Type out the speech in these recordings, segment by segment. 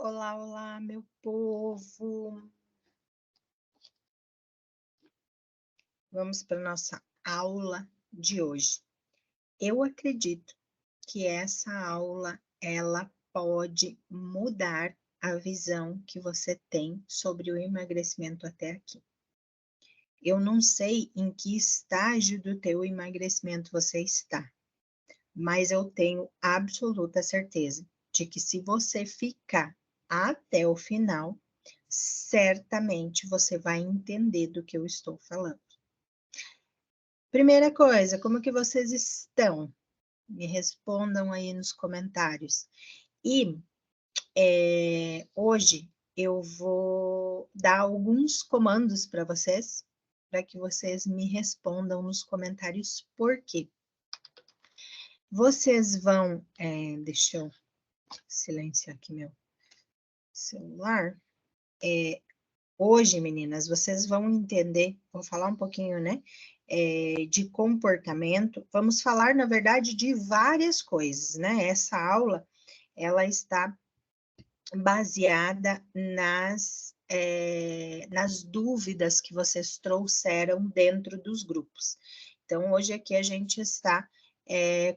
Olá, olá, meu povo. Vamos para a nossa aula de hoje. Eu acredito que essa aula, ela pode mudar a visão que você tem sobre o emagrecimento até aqui. Eu não sei em que estágio do teu emagrecimento você está, mas eu tenho absoluta certeza de que se você ficar até o final, certamente você vai entender do que eu estou falando. Primeira coisa, como que vocês estão? Me respondam aí nos comentários. E hoje eu vou dar alguns comandos para que vocês me respondam nos comentários por quê. Vocês vão, deixa eu silenciar aqui meu celular. Hoje, meninas, vocês vão entender, vou falar um pouquinho, né, de comportamento. Vamos falar, na verdade, de várias coisas, né? Essa aula, ela está baseada nas dúvidas que vocês trouxeram dentro dos grupos. Então, hoje aqui a gente está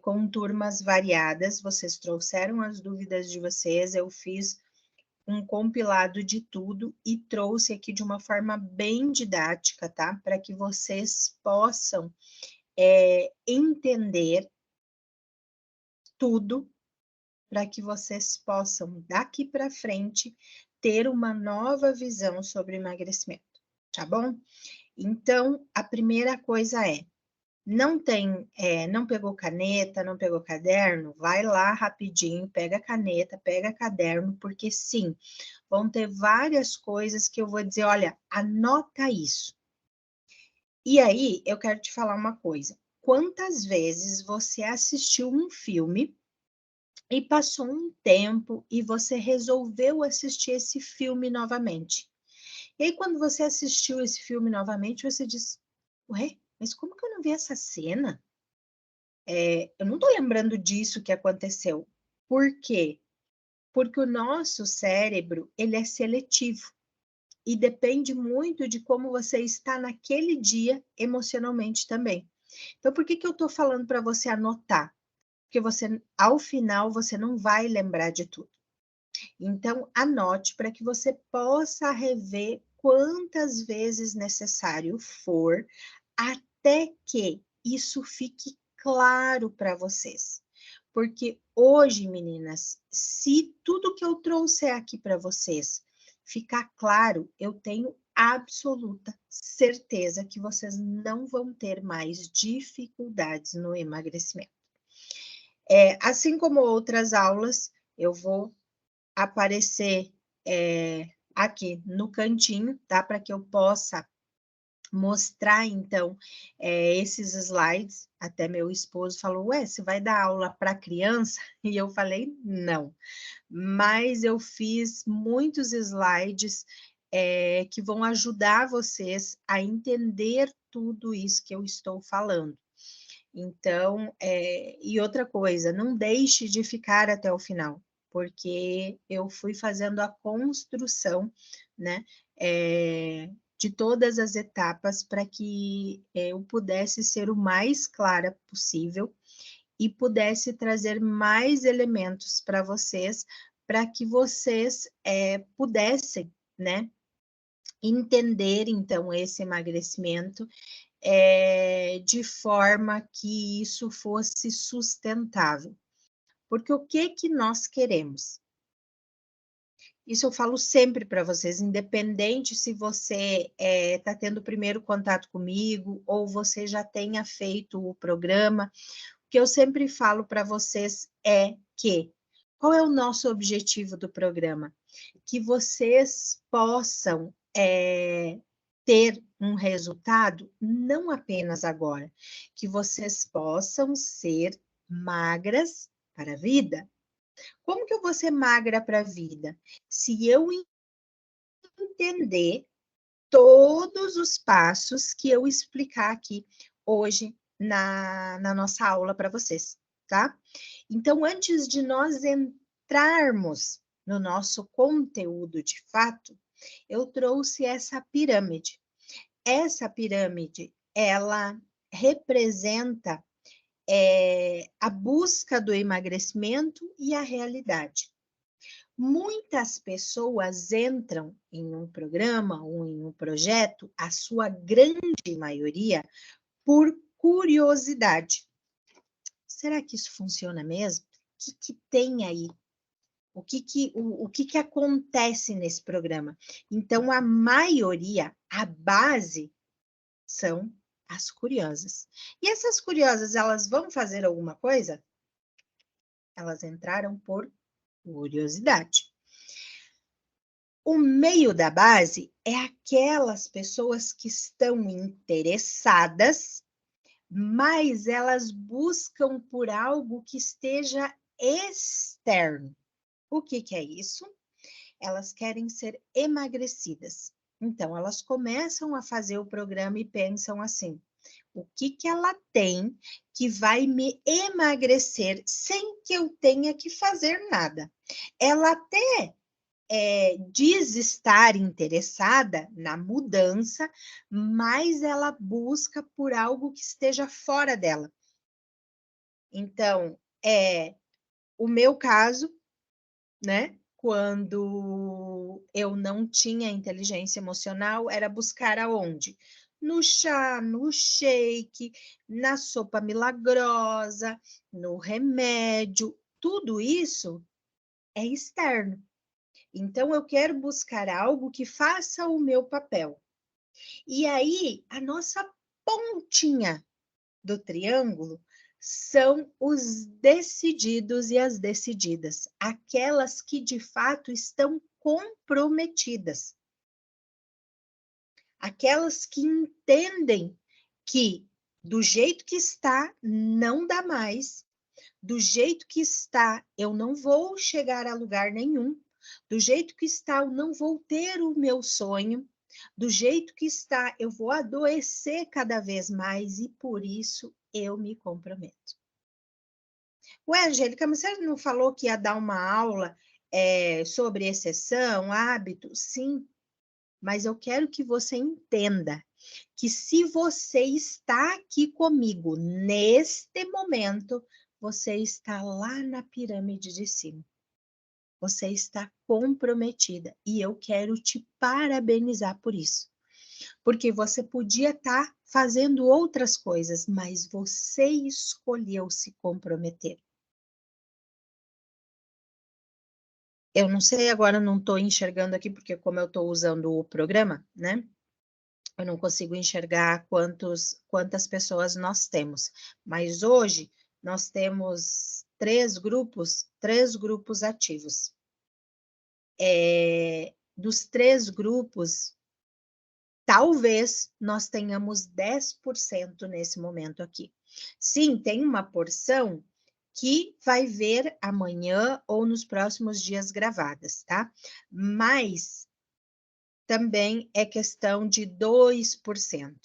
com turmas variadas, vocês trouxeram as dúvidas de vocês, eu fiz um compilado de tudo e trouxe aqui de uma forma bem didática, tá? Para que vocês possam entender tudo, para que vocês possam, daqui para frente, ter uma nova visão sobre emagrecimento, tá bom? Então, a primeira coisa não pegou caneta, não pegou caderno, vai lá rapidinho, pega a caneta, pega caderno, porque sim, vão ter várias coisas que eu vou dizer, olha, anota isso. E aí, eu quero te falar uma coisa. Quantas vezes você assistiu um filme e passou um tempo e você resolveu assistir esse filme novamente? E aí, quando você assistiu esse filme novamente, você diz, ué, mas como que eu não vi essa cena? Eu não estou lembrando disso que aconteceu. Por quê? Porque o nosso cérebro, ele é seletivo. E depende muito de como você está naquele dia emocionalmente também. Então, por que que eu estou falando para você anotar? Porque você, ao final, você não vai lembrar de tudo. Então, anote para que você possa rever quantas vezes necessário for, até que isso fique claro para vocês. Porque hoje, meninas, se tudo que eu trouxer aqui para vocês ficar claro, eu tenho absoluta certeza que vocês não vão ter mais dificuldades no emagrecimento. Assim como outras aulas, eu vou aparecer aqui no cantinho, tá? Para que eu possa mostrar, então, esses slides. Até meu esposo falou, ué, você vai dar aula para criança? E eu falei, não. Mas eu fiz muitos slides que vão ajudar vocês a entender tudo isso que eu estou falando. Então, e outra coisa, não deixe de ficar até o final, porque eu fui fazendo a construção, né, de todas as etapas para que eu pudesse ser o mais clara possível e pudesse trazer mais elementos para que vocês pudessem, né, entender, então, esse emagrecimento de forma que isso fosse sustentável. Porque o que que nós queremos? Isso eu falo sempre para vocês, independente se você está tendo o primeiro contato comigo ou você já tenha feito o programa, o que eu sempre falo para vocês é que qual é o nosso objetivo do programa? Que vocês possam ter um resultado não apenas agora, que vocês possam ser magras para a vida. Como que eu vou ser magra para a vida? Se eu entender todos os passos que eu explicar aqui hoje na nossa aula para vocês, tá? Então, antes de nós entrarmos no nosso conteúdo de fato, eu trouxe essa pirâmide. Essa pirâmide, ela representa a busca do emagrecimento e a realidade. Muitas pessoas entram em um programa ou em um projeto, a sua grande maioria, por curiosidade. Será que isso funciona mesmo? O que tem aí? O que acontece nesse programa? Então, a maioria, a base, são as curiosas. E essas curiosas, elas vão fazer alguma coisa? Elas entraram por curiosidade. O meio da base é aquelas pessoas que estão interessadas, mas elas buscam por algo que esteja externo. O que é isso? Elas querem ser emagrecidas. Então, elas começam a fazer o programa e pensam assim: o que ela tem que vai me emagrecer sem que eu tenha que fazer nada? Ela até diz estar interessada na mudança, mas ela busca por algo que esteja fora dela. Então, o meu caso, né? Quando eu não tinha inteligência emocional, era buscar aonde? No chá, no shake, na sopa milagrosa, no remédio, tudo isso é externo. Então, eu quero buscar algo que faça o meu papel. E aí, a nossa pontinha do triângulo são os decididos e as decididas, aquelas que de fato estão comprometidas, aquelas que entendem que do jeito que está não dá mais, do jeito que está eu não vou chegar a lugar nenhum, do jeito que está eu não vou ter o meu sonho, do jeito que está eu vou adoecer cada vez mais e por isso eu me comprometo. Ué, Angélica, mas você não falou que ia dar uma aula sobre exceção, hábito? Sim, mas eu quero que você entenda que se você está aqui comigo neste momento, você está lá na pirâmide de cima. Você está comprometida e eu quero te parabenizar por isso. Porque você podia estar fazendo outras coisas, mas você escolheu se comprometer. Eu não sei, agora não estou enxergando aqui, porque como eu estou usando o programa, né? Eu não consigo enxergar quantas pessoas nós temos. Mas hoje nós temos três grupos ativos. Dos três grupos, talvez nós tenhamos 10% nesse momento aqui. Sim, tem uma porção que vai ver amanhã ou nos próximos dias gravadas, tá? Mas também é questão de 2%.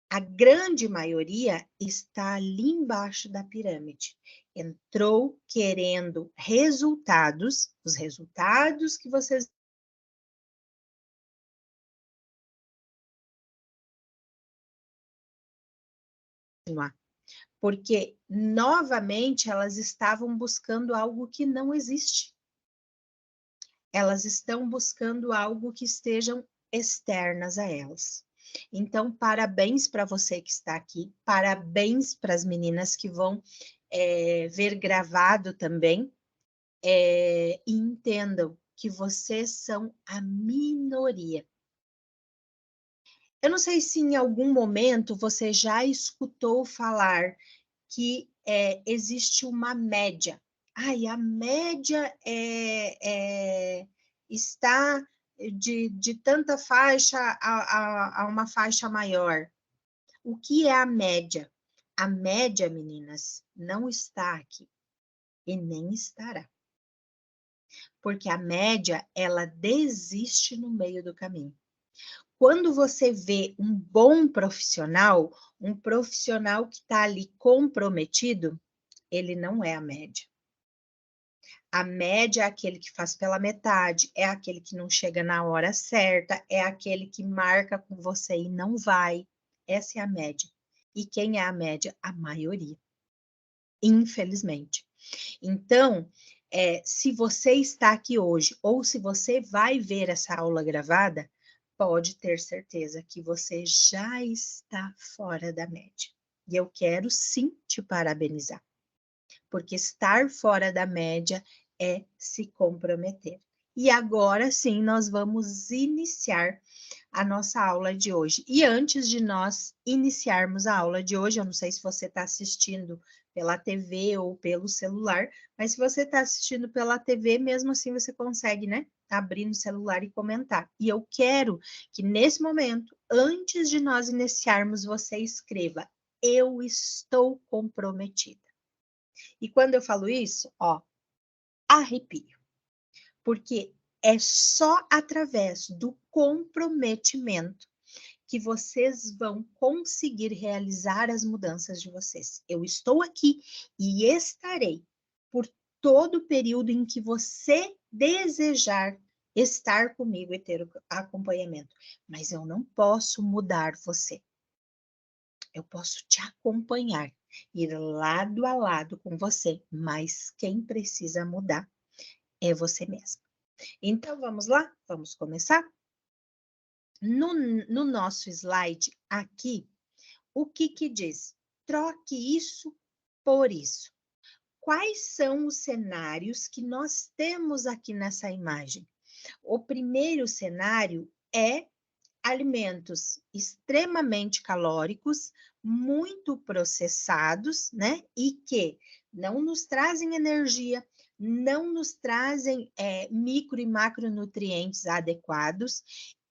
A grande maioria está ali embaixo da pirâmide. Entrou querendo resultados, os resultados que vocês porque novamente elas estavam buscando algo que não existe. Elas estão buscando algo que estejam externas a elas. Então, parabéns para você que está aqui, parabéns para as meninas que vão ver gravado também, e entendam que vocês são a minoria. Eu não sei se em algum momento você já escutou falar que existe uma média. Ai, a média está de tanta faixa a uma faixa maior. O que é a média? A média, meninas, não está aqui e nem estará. Porque a média, ela desiste no meio do caminho. Quando você vê um bom profissional, um profissional que está ali comprometido, ele não é a média. A média é aquele que faz pela metade, é aquele que não chega na hora certa, é aquele que marca com você e não vai. Essa é a média. E quem é a média? A maioria, infelizmente. Então, se você está aqui hoje ou se você vai ver essa aula gravada, pode ter certeza que você já está fora da média. E eu quero sim te parabenizar, porque estar fora da média é se comprometer. E agora sim, nós vamos iniciar a nossa aula de hoje. E antes de nós iniciarmos a aula de hoje, eu não sei se você está assistindo pela TV ou pelo celular, mas se você está assistindo pela TV, mesmo assim você consegue, né? Abrir no celular e comentar. E eu quero que nesse momento, antes de nós iniciarmos, você escreva: eu estou comprometida. E quando eu falo isso, ó, arrepio, porque é só através do comprometimento que vocês vão conseguir realizar as mudanças de vocês. Eu estou aqui e estarei por todo o período em que você desejar estar comigo e ter acompanhamento, mas eu não posso mudar você. Eu posso te acompanhar, ir lado a lado com você, mas quem precisa mudar é você mesmo. Então, vamos lá? Vamos começar? No nosso slide aqui, o que diz? Troque isso por isso. Quais são os cenários que nós temos aqui nessa imagem? O primeiro cenário é alimentos extremamente calóricos, muito processados, né? E que não nos trazem energia, não nos trazem micro e macronutrientes adequados.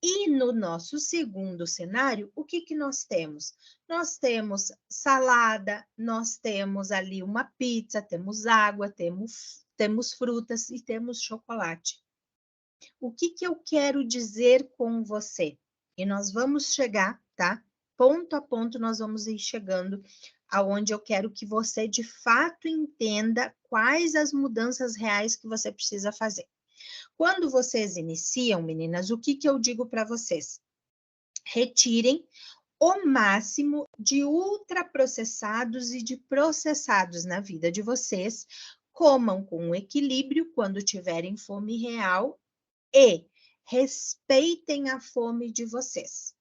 E no nosso segundo cenário, o que nós temos? Nós temos salada, nós temos ali uma pizza, temos água, temos frutas e temos chocolate. O que eu quero dizer com você? E nós vamos chegar, tá? Ponto a ponto, nós vamos ir chegando aonde eu quero que você, de fato, entenda quais as mudanças reais que você precisa fazer. Quando vocês iniciam, meninas, o que eu digo para vocês? Retirem o máximo de ultraprocessados e de processados na vida de vocês. Comam com equilíbrio quando tiverem fome real e respeitem a fome de vocês.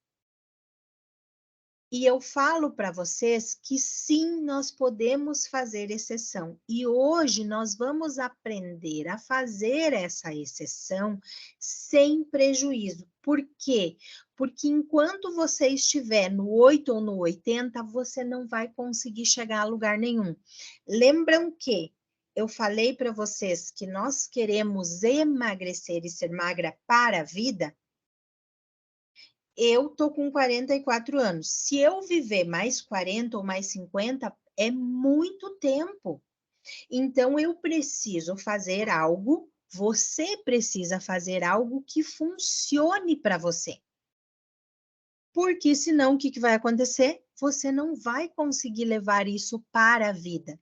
E eu falo para vocês que sim, nós podemos fazer exceção. E hoje nós vamos aprender a fazer essa exceção sem prejuízo. Por quê? Porque enquanto você estiver no 8 ou no 80, você não vai conseguir chegar a lugar nenhum. Lembram que eu falei para vocês que nós queremos emagrecer e ser magra para a vida? Eu tô com 44 anos. Se eu viver mais 40 ou mais 50, é muito tempo. Então, eu preciso fazer algo, você precisa fazer algo que funcione para você. Porque senão, o que vai acontecer? Você não vai conseguir levar isso para a vida.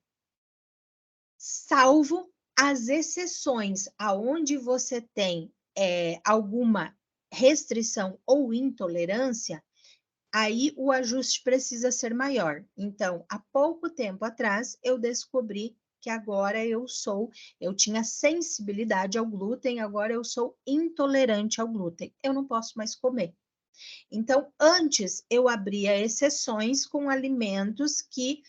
Salvo as exceções aonde você tem alguma restrição ou intolerância, aí o ajuste precisa ser maior. Então, há pouco tempo atrás, eu descobri que agora eu tinha sensibilidade ao glúten, agora eu sou intolerante ao glúten. Eu não posso mais comer. Então, antes eu abria exceções com alimentos que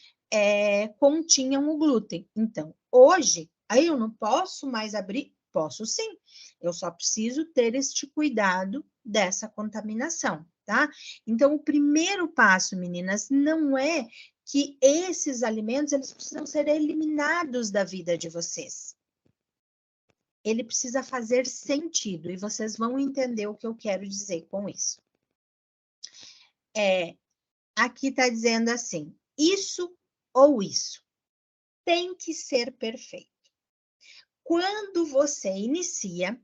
continham o glúten. Então, hoje, aí eu não posso mais abrir? Posso sim. Eu só preciso ter este cuidado dessa contaminação, tá? Então, o primeiro passo, meninas, não é que esses alimentos eles precisam ser eliminados da vida de vocês. Ele precisa fazer sentido e vocês vão entender o que eu quero dizer com isso. Aqui está dizendo assim, isso ou isso. Tem que ser perfeito. Quando você inicia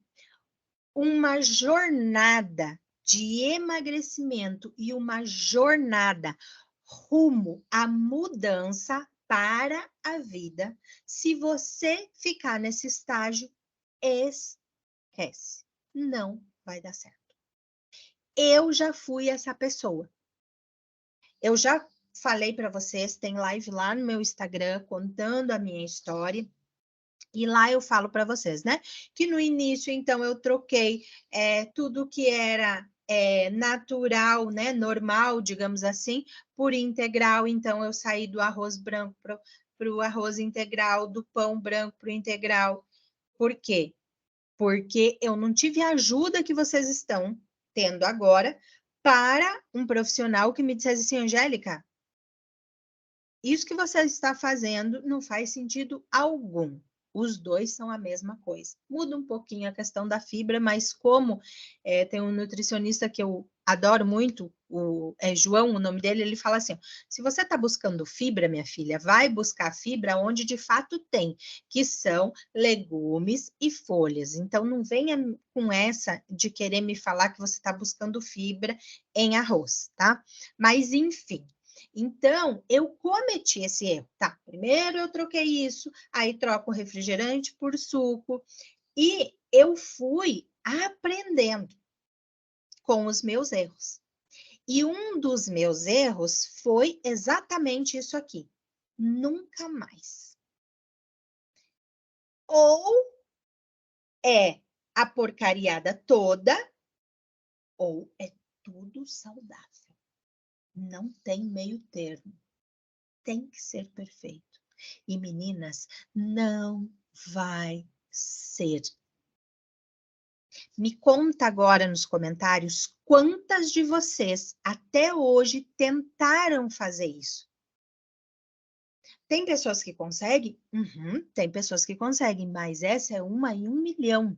uma jornada de emagrecimento e uma jornada rumo à mudança, para a vida. Se você ficar nesse estágio, esquece. Não vai dar certo. Eu já fui essa pessoa. Eu já falei para vocês, tem live lá no meu Instagram contando a minha história. E lá eu falo para vocês, né? Que no início, então, eu troquei tudo que era natural, né? Normal, digamos assim, por integral. Então, eu saí do arroz branco para o arroz integral, do pão branco para o integral. Por quê? Porque eu não tive a ajuda que vocês estão tendo agora para um profissional que me dissesse assim, Angélica, isso que você está fazendo não faz sentido algum. Os dois são a mesma coisa. Muda um pouquinho a questão da fibra, mas como tem um nutricionista que eu adoro muito, João, o nome dele, ele fala assim, se você está buscando fibra, minha filha, vai buscar fibra onde de fato tem, que são legumes e folhas. Então, não venha com essa de querer me falar que você está buscando fibra em arroz, tá? Mas, enfim, então, eu cometi esse erro. Tá, primeiro eu troquei isso, aí troco o refrigerante por suco, e eu fui aprendendo com os meus erros. E um dos meus erros foi exatamente isso aqui. Nunca mais. Ou é a porcariada toda, ou é tudo saudável. Não tem meio termo. Tem que ser perfeito. E meninas, não vai ser. Me conta agora nos comentários quantas de vocês até hoje tentaram fazer isso. Tem pessoas que conseguem? Tem pessoas que conseguem, mas essa é uma em 1.000.000.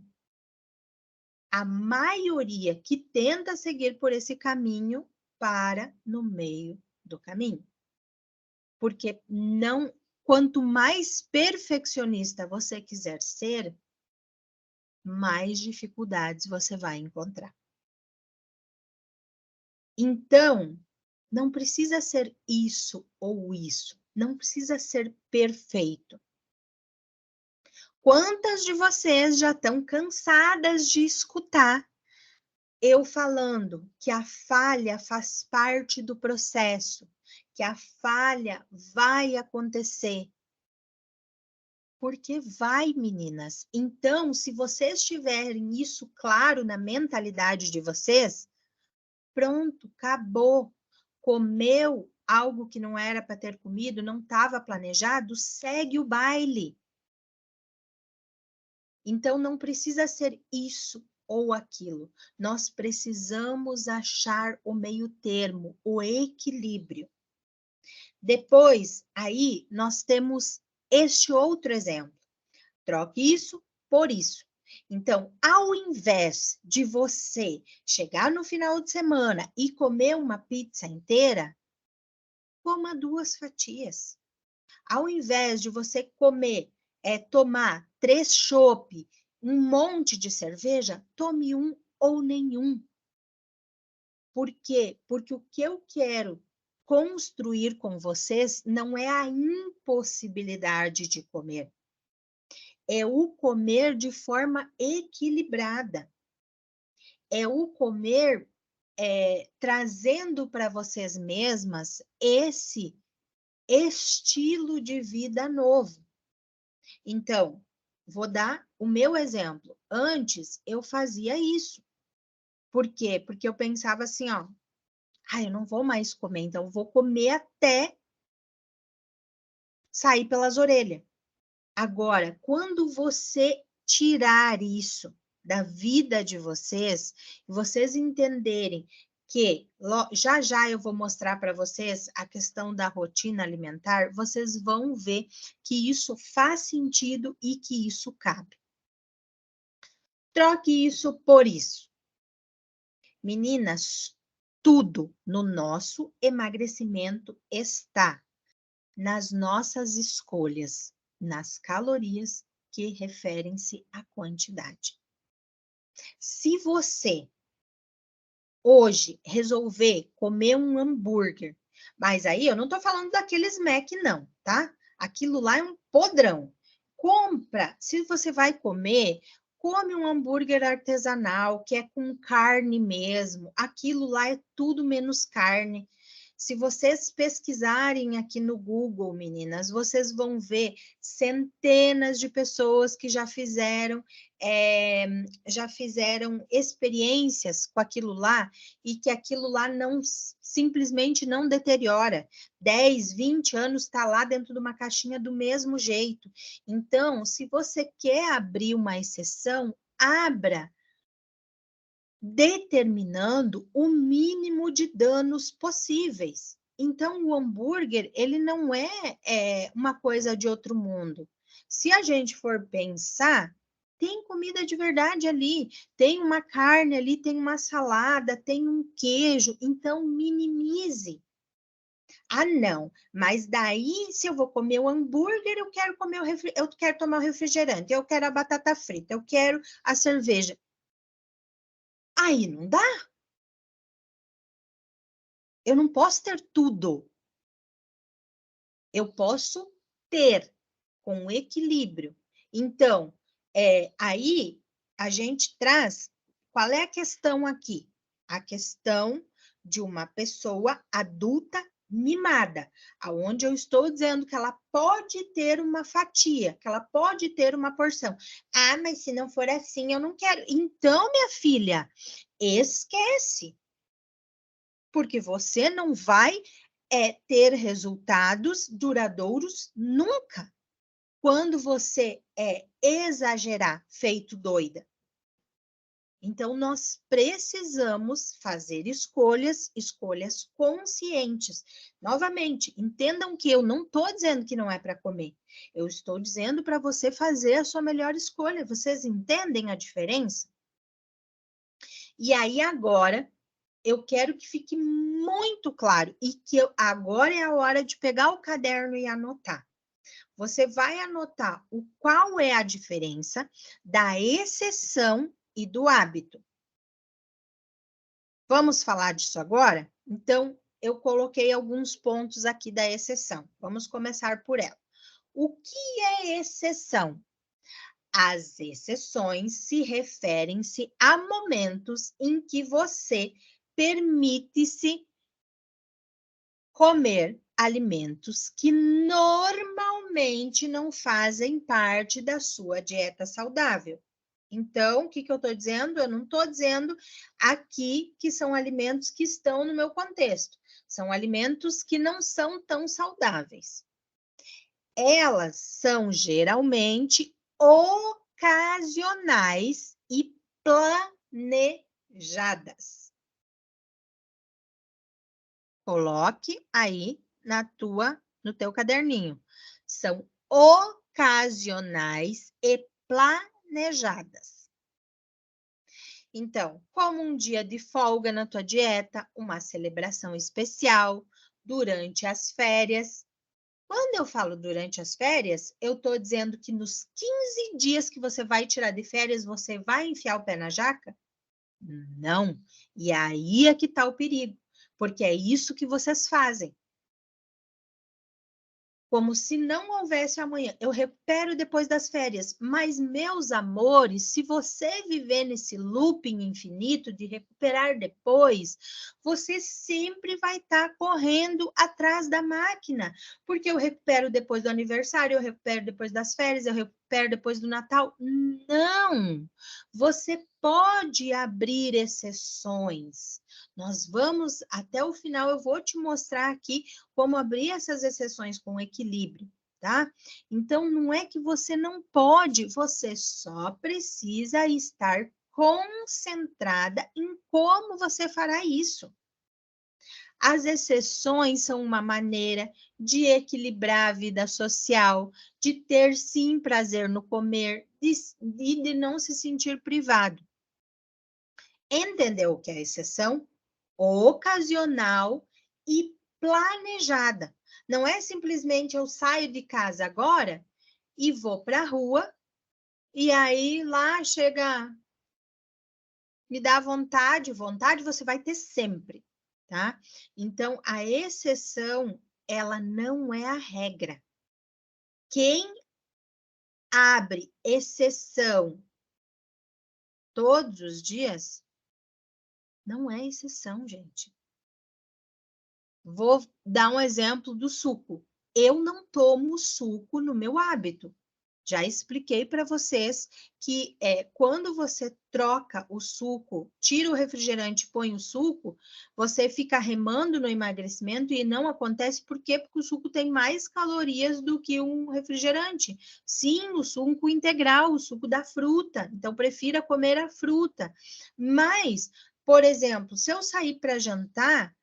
A maioria que tenta seguir por esse caminho para no meio do caminho. Porque não, quanto mais perfeccionista você quiser ser, mais dificuldades você vai encontrar. Então, não precisa ser isso ou isso, não precisa ser perfeito. Quantas de vocês já estão cansadas de escutar eu falando que a falha faz parte do processo, que a falha vai acontecer? Porque vai, meninas. Então, se vocês tiverem isso claro na mentalidade de vocês, pronto, acabou. Comeu algo que não era para ter comido, não estava planejado, segue o baile. Então, não precisa ser isso ou aquilo. Nós precisamos achar o meio termo, o equilíbrio. Depois, aí, nós temos este outro exemplo. Troque isso por isso. Então, ao invés de você chegar no final de semana e comer uma pizza inteira, coma 2 fatias. Ao invés de você comer, tomar 3 chopp, um monte de cerveja, tome um ou nenhum. Por quê? Porque o que eu quero construir com vocês não é a impossibilidade de comer. É o comer de forma equilibrada. É o comer trazendo para vocês mesmas esse estilo de vida novo. Então, vou dar o meu exemplo. Antes, eu fazia isso. Por quê? Porque eu pensava assim, ó, eu não vou mais comer, então eu vou comer até sair pelas orelhas. Agora, quando você tirar isso da vida de vocês, vocês entenderem que já já eu vou mostrar para vocês a questão da rotina alimentar, vocês vão ver que isso faz sentido e que isso cabe. Troque isso por isso. Meninas, tudo no nosso emagrecimento está nas nossas escolhas, nas calorias que referem-se à quantidade. Se você hoje resolver comer um hambúrguer, mas aí eu não estou falando daqueles Mac não, tá? Aquilo lá é um podrão. Compra, se você vai comer, come um hambúrguer artesanal, que é com carne mesmo. Aquilo lá é tudo menos carne. Se vocês pesquisarem aqui no Google, meninas, vocês vão ver centenas de pessoas que já fizeram experiências com aquilo lá e que aquilo lá não simplesmente não deteriora. 10, 20 anos está lá dentro de uma caixinha do mesmo jeito. Então, se você quer abrir uma exceção, abra determinando o mínimo de danos possíveis. Então, o hambúrguer, ele não é uma coisa de outro mundo. Se a gente for pensar, tem comida de verdade ali, tem uma carne ali, tem uma salada, tem um queijo, então minimize. Ah, não, mas daí se eu vou comer o hambúrguer, eu quero comer eu quero tomar o refrigerante, eu quero a batata frita, eu quero a cerveja. Aí não dá. Eu não posso ter tudo. Eu posso ter com equilíbrio. Então, aí a gente traz qual é a questão aqui? A questão de uma pessoa adulta mimada, aonde eu estou dizendo que ela pode ter uma fatia, que ela pode ter uma porção. Ah, mas se não for assim, eu não quero. Então, minha filha, esquece, porque você não vai ter resultados duradouros nunca quando você exagerar, feito doida. Então, nós precisamos fazer escolhas conscientes. Novamente, entendam que eu não estou dizendo que não é para comer. Eu estou dizendo para você fazer a sua melhor escolha. Vocês entendem a diferença? E aí, agora, eu quero que fique muito claro e que agora é a hora de pegar o caderno e anotar. Você vai anotar qual é a diferença da exceção e do hábito. Vamos falar disso agora? Então, eu coloquei alguns pontos aqui da exceção. Vamos começar por ela. O que é exceção? As exceções se referem-se a momentos em que você permite-se comer alimentos que normalmente não fazem parte da sua dieta saudável. Então, o que eu estou dizendo? Eu não estou dizendo aqui que são alimentos que estão no meu contexto. São alimentos que não são tão saudáveis. Elas são geralmente ocasionais e planejadas. Coloque aí no teu caderninho. São ocasionais e planejadas. Então, como um dia de folga na tua dieta, uma celebração especial, durante as férias. Quando eu falo durante as férias, eu estou dizendo que nos 15 dias que você vai tirar de férias, você vai enfiar o pé na jaca? Não. E aí é que está o perigo, porque é isso que vocês fazem. Como se não houvesse amanhã. Eu recupero depois das férias. Mas, meus amores, se você viver nesse looping infinito de recuperar depois, você sempre vai estar correndo atrás da máquina. Porque eu recupero depois do aniversário, eu recupero depois das férias, eu recupero depois do Natal. Não! Você pode abrir exceções. Nós vamos, até o final, eu vou te mostrar aqui como abrir essas exceções com equilíbrio, tá? Então, não é que você não pode, você só precisa estar concentrada em como você fará isso. As exceções são uma maneira de equilibrar a vida social, de ter sim prazer no comer e de não se sentir privado. Entendeu o que é exceção? Ocasional e planejada. Não é simplesmente eu saio de casa agora e vou para a rua e aí lá chega, me dá vontade você vai ter sempre, tá? Então, a exceção, ela não é a regra. Quem abre exceção todos os dias, não é exceção, gente. Vou dar um exemplo do suco. Eu não tomo suco no meu hábito. Já expliquei para vocês que quando você troca o suco, tira o refrigerante e põe o suco, você fica remando no emagrecimento e não acontece. Por quê? Porque o suco tem mais calorias do que um refrigerante. Sim, o suco integral, o suco da fruta. Então, prefira comer a fruta. Mas, por exemplo, se eu sair para jantar,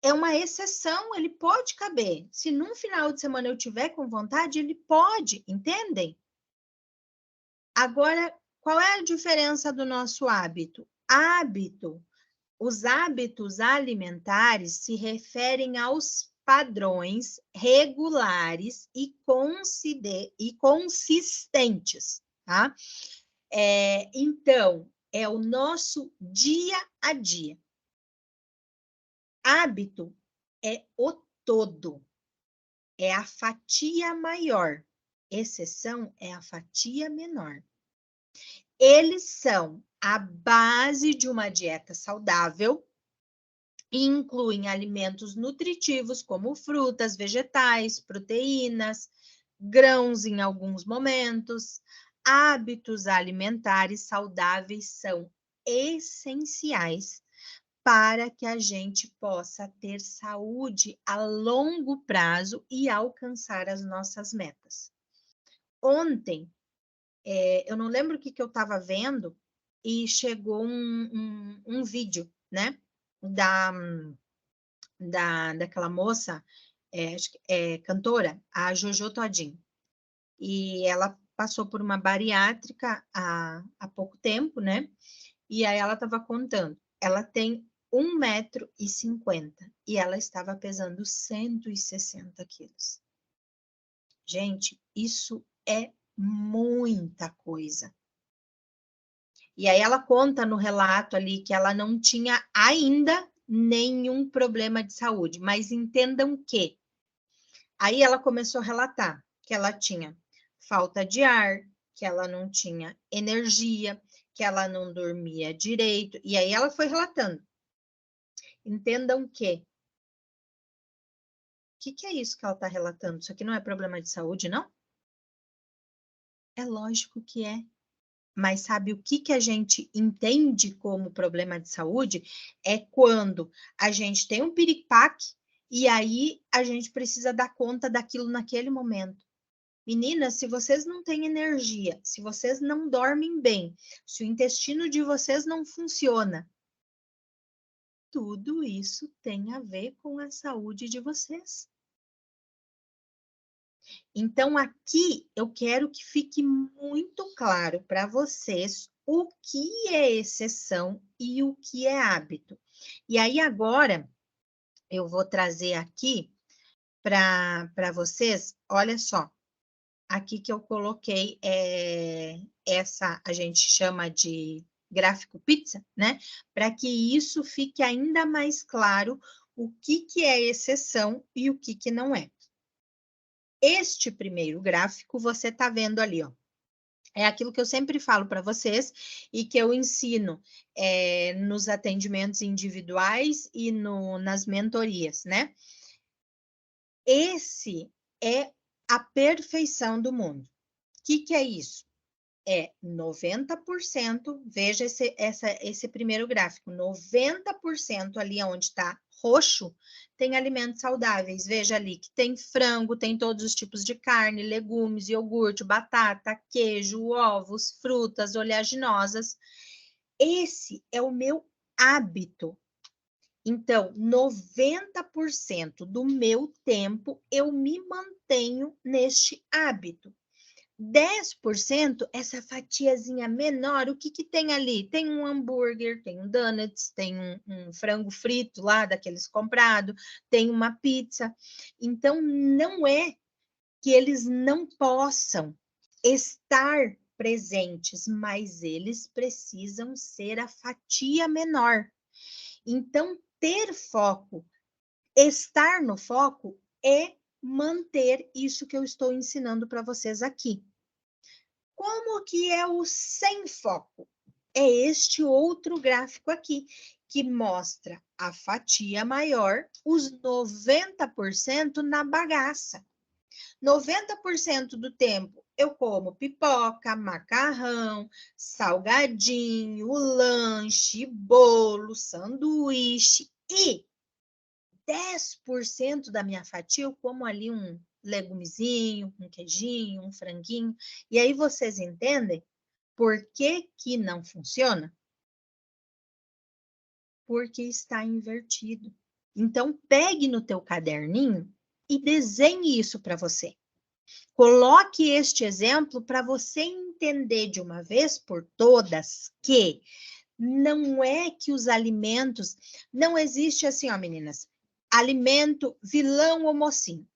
é uma exceção, ele pode caber. Se num final de semana eu tiver com vontade, ele pode, entendem? Agora, qual é a diferença do nosso hábito? Os hábitos alimentares se referem aos padrões regulares e consistentes, tá? Então, é o nosso dia a dia. Hábito é o todo, é a fatia maior. Exceção é a fatia menor. Eles são a base de uma dieta saudável e incluem alimentos nutritivos como frutas, vegetais, proteínas, grãos em alguns momentos. Hábitos alimentares saudáveis são essenciais para que a gente possa ter saúde a longo prazo e alcançar as nossas metas. Ontem, eu não lembro o que eu estava vendo, e chegou um vídeo, né, daquela moça, acho que cantora, a Jojo Todinho. E ela passou por uma bariátrica há pouco tempo, né? E aí ela estava contando. Ela tem 1,50 m e ela estava pesando 160 quilos. Gente, isso é muita coisa. E aí ela conta no relato ali que ela não tinha ainda nenhum problema de saúde, mas entendam que aí ela começou a relatar que ela tinha falta de ar, que ela não tinha energia, que ela não dormia direito, e aí ela foi relatando. Entendam que o que é isso que ela está relatando? Isso aqui não é problema de saúde, não? É lógico que é. Mas sabe o que a gente entende como problema de saúde? É quando a gente tem um piripaque e aí a gente precisa dar conta daquilo naquele momento. Meninas, se vocês não têm energia, se vocês não dormem bem, se o intestino de vocês não funciona, tudo isso tem a ver com a saúde de vocês. Então, aqui eu quero que fique muito claro para vocês o que é exceção e o que é hábito. E aí, agora, eu vou trazer aqui para vocês, olha só, aqui que eu coloquei essa, a gente chama de gráfico pizza, né? Para que isso fique ainda mais claro o que é exceção e o que não é. Este primeiro gráfico, você está vendo ali, ó. É aquilo que eu sempre falo para vocês e que eu ensino nos atendimentos individuais e nas mentorias, né? Esse é a perfeição do mundo. O que é isso? É 90%, veja esse primeiro gráfico, 90% ali onde está roxo, tem alimentos saudáveis. Veja ali que tem frango, tem todos os tipos de carne, legumes, iogurte, batata, queijo, ovos, frutas, oleaginosas. Esse é o meu hábito. Então, 90% do meu tempo eu me mantenho neste hábito. 10%, essa fatiazinha menor, o que tem ali? Tem um hambúrguer, tem um donuts, tem um frango frito lá, daqueles comprado, tem uma pizza. Então, não é que eles não possam estar presentes, mas eles precisam ser a fatia menor. Então, ter foco, estar no foco é manter isso que eu estou ensinando para vocês aqui. Como que é o sem foco? É este outro gráfico aqui, que mostra a fatia maior, os 90% na bagaça. 90% do tempo eu como pipoca, macarrão, salgadinho, lanche, bolo, sanduíche e 10% da minha fatia eu como ali um legumezinho, um queijinho, um franguinho. E aí vocês entendem por que que não funciona? Porque está invertido. Então, pegue no teu caderninho e desenhe isso para você. Coloque este exemplo para você entender de uma vez por todas que não é que os alimentos... Não existe assim, ó, meninas, alimento vilão ou mocinho.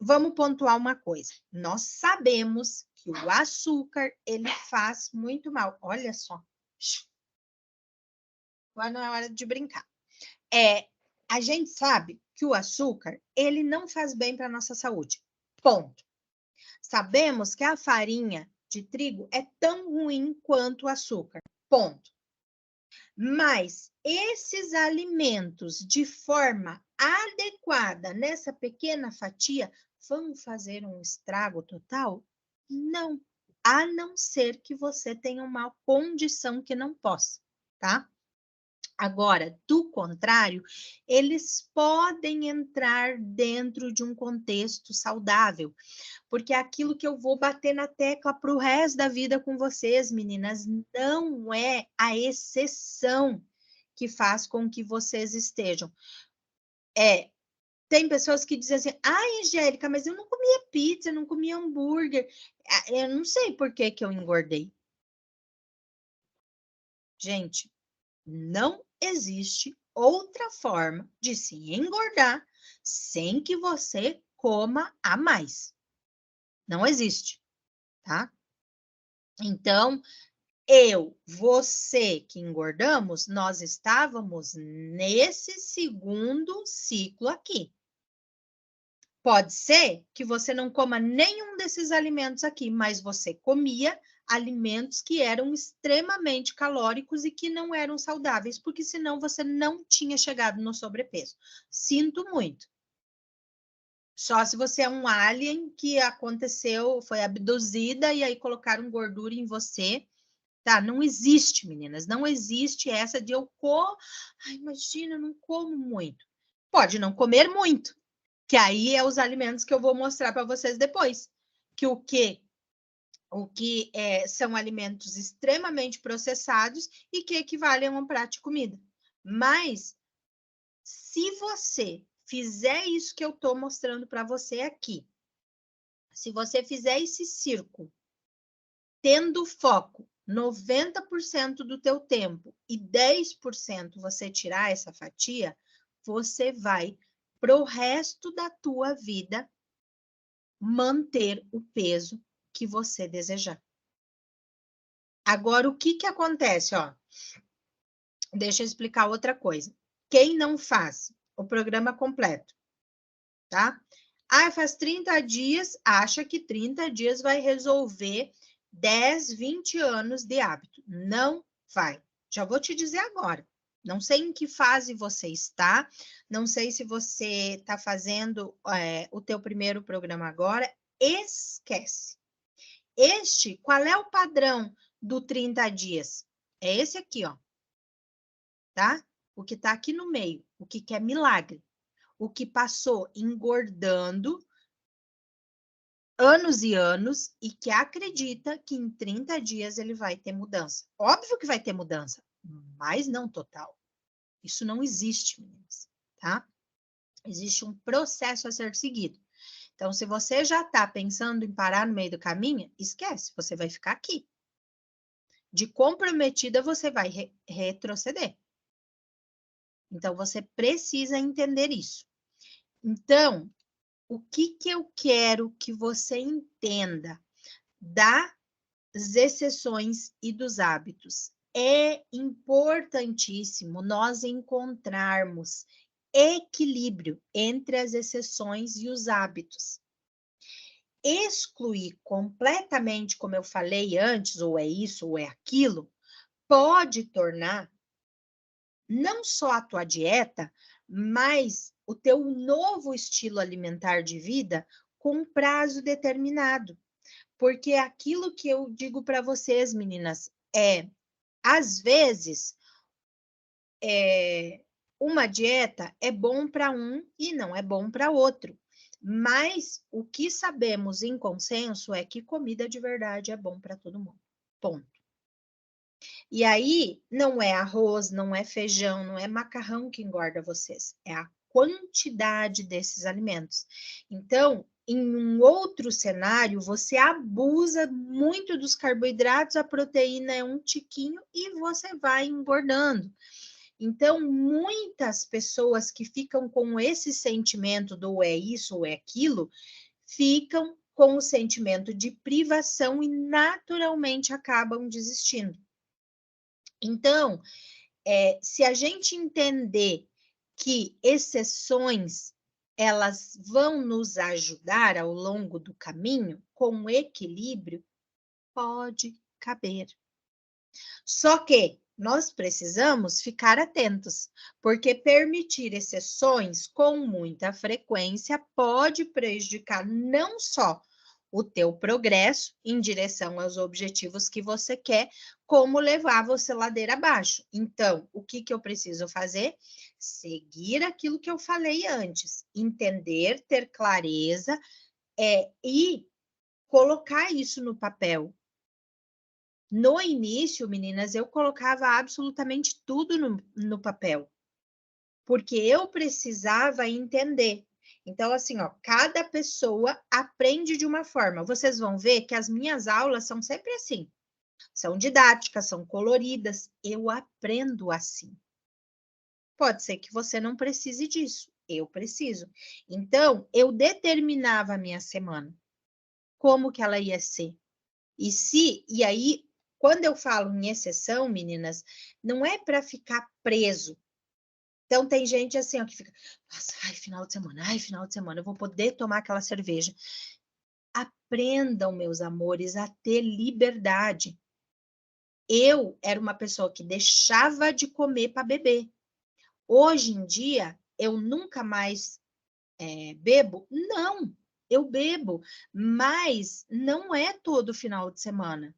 Vamos pontuar uma coisa. Nós sabemos que o açúcar, ele faz muito mal. Olha só. Agora não é hora de brincar. A gente sabe que o açúcar, ele não faz bem para a nossa saúde. Ponto. Sabemos que a farinha de trigo é tão ruim quanto o açúcar. Ponto. Mas esses alimentos de forma adequada nessa pequena fatia vão fazer um estrago total? Não. A não ser que você tenha uma condição que não possa, tá? Agora, do contrário, eles podem entrar dentro de um contexto saudável, porque é aquilo que eu vou bater na tecla para o resto da vida com vocês, meninas, não é a exceção que faz com que vocês estejam. Tem pessoas que dizem assim, ai, Angélica, mas eu não comia pizza, eu não comia hambúrguer, eu não sei por que que eu engordei. Gente, não existe outra forma de se engordar sem que você coma a mais. Não existe, tá? Então, você que engordamos, nós estávamos nesse segundo ciclo aqui. Pode ser que você não coma nenhum desses alimentos aqui, mas você comia alimentos que eram extremamente calóricos e que não eram saudáveis, porque senão você não tinha chegado no sobrepeso. Sinto muito. Só se você é um alien que aconteceu, foi abduzida e aí colocaram gordura em você. Tá? Não existe, meninas, não existe essa de eu Ai, imagina, eu não como muito. Pode não comer muito, que aí é os alimentos que eu vou mostrar para vocês depois. Que são alimentos extremamente processados e que equivalem a um prato de comida. Mas, se você fizer isso que eu estou mostrando para você aqui, se você fizer esse círculo, tendo foco 90% do teu tempo e 10% você tirar essa fatia, você vai pro resto da tua vida manter o peso que você desejar. Agora, o que que acontece, ó? Deixa eu explicar outra coisa. Quem não faz o programa completo, tá? Ah, faz 30 dias, acha que 30 dias vai resolver 10, 20 anos de hábito. Não vai. Já vou te dizer agora. Não sei em que fase você está, não sei se você está fazendo o teu primeiro programa agora. Esquece. Qual é o padrão do 30 dias? É esse aqui, ó. Tá? O que está aqui no meio, o que é milagre. O que passou engordando anos e anos e que acredita que em 30 dias ele vai ter mudança. Óbvio que vai ter mudança, mas não total. Isso não existe, meninas, tá? Existe um processo a ser seguido. Então, se você já está pensando em parar no meio do caminho, esquece, você vai ficar aqui. De comprometida, você vai retroceder. Então, você precisa entender isso. Então, o que que eu quero que você entenda das exceções e dos hábitos? É importantíssimo nós encontrarmos equilíbrio entre as exceções e os hábitos. Excluir completamente, como eu falei antes, ou é isso ou é aquilo, pode tornar não só a tua dieta, mas o teu novo estilo alimentar de vida com prazo determinado. Porque aquilo que eu digo para vocês, meninas, às vezes, uma dieta é bom para um e não é bom para outro. Mas o que sabemos em consenso é que comida de verdade é bom para todo mundo. Ponto. E aí, não é arroz, não é feijão, não é macarrão que engorda vocês, é a quantidade desses alimentos. Então, em um outro cenário, você abusa muito dos carboidratos, a proteína é um tiquinho e você vai engordando. Então, muitas pessoas que ficam com esse sentimento do é isso ou é aquilo, ficam com o sentimento de privação e naturalmente acabam desistindo. Então, se a gente entender que exceções elas vão nos ajudar ao longo do caminho, com equilíbrio, pode caber. Só que nós precisamos ficar atentos, porque permitir exceções com muita frequência pode prejudicar não só o teu progresso em direção aos objetivos que você quer, como levar você ladeira abaixo. Então, o que eu preciso fazer? Seguir aquilo que eu falei antes, entender, ter clareza, e colocar isso no papel. No início, meninas, eu colocava absolutamente tudo no papel, porque eu precisava entender. Então, assim, ó, cada pessoa aprende de uma forma. Vocês vão ver que as minhas aulas são sempre assim. São didáticas, são coloridas. Eu aprendo assim. Pode ser que você não precise disso. Eu preciso. Então, eu determinava a minha semana. Como que ela ia ser. E aí, quando eu falo em exceção, meninas, não é para ficar preso. Então, tem gente assim, ó, que fica, nossa, ai, final de semana, eu vou poder tomar aquela cerveja. Aprendam, meus amores, a ter liberdade. Eu era uma pessoa que deixava de comer para beber. Hoje em dia, eu nunca mais bebo? Não, eu bebo, mas não é todo final de semana.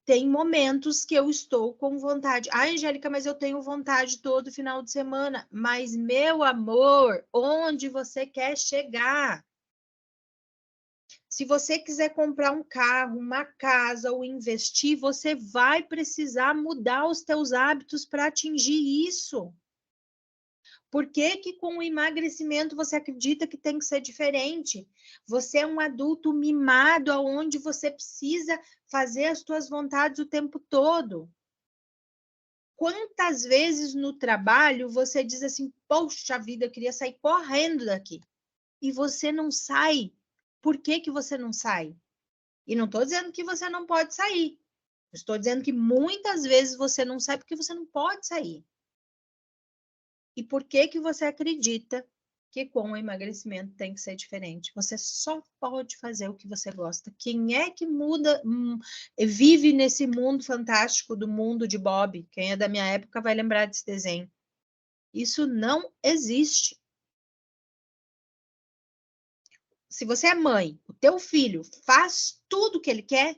Tem momentos que eu estou com vontade. Ai, Angélica, mas eu tenho vontade todo final de semana. Mas, meu amor, onde você quer chegar? Se você quiser comprar um carro, uma casa ou investir, você vai precisar mudar os teus hábitos para atingir isso. Por que que com o emagrecimento você acredita que tem que ser diferente? Você é um adulto mimado, onde você precisa fazer as suas vontades o tempo todo. Quantas vezes no trabalho você diz assim, poxa vida, eu queria sair correndo daqui. E você não sai. Por que que você não sai? E não estou dizendo que você não pode sair. Estou dizendo que muitas vezes você não sai porque você não pode sair. E por que que você acredita que com o emagrecimento tem que ser diferente? Você só pode fazer o que você gosta. Quem é que muda, vive nesse mundo fantástico do mundo de Bob? Quem é da minha época vai lembrar desse desenho. Isso não existe. Se você é mãe, o teu filho faz tudo o que ele quer,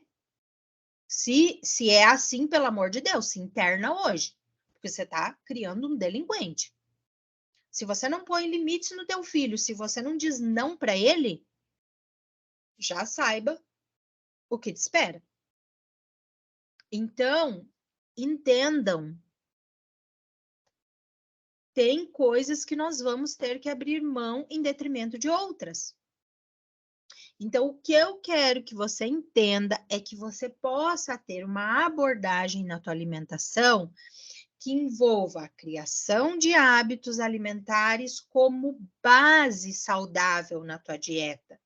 se é assim, pelo amor de Deus, se interna hoje, porque você está criando um delinquente. Se você não põe limites no teu filho, se você não diz não para ele, já saiba o que te espera. Então, entendam. Tem coisas que nós vamos ter que abrir mão em detrimento de outras. Então, o que eu quero que você entenda é que você possa ter uma abordagem na tua alimentação que envolva a criação de hábitos alimentares como base saudável na tua dieta.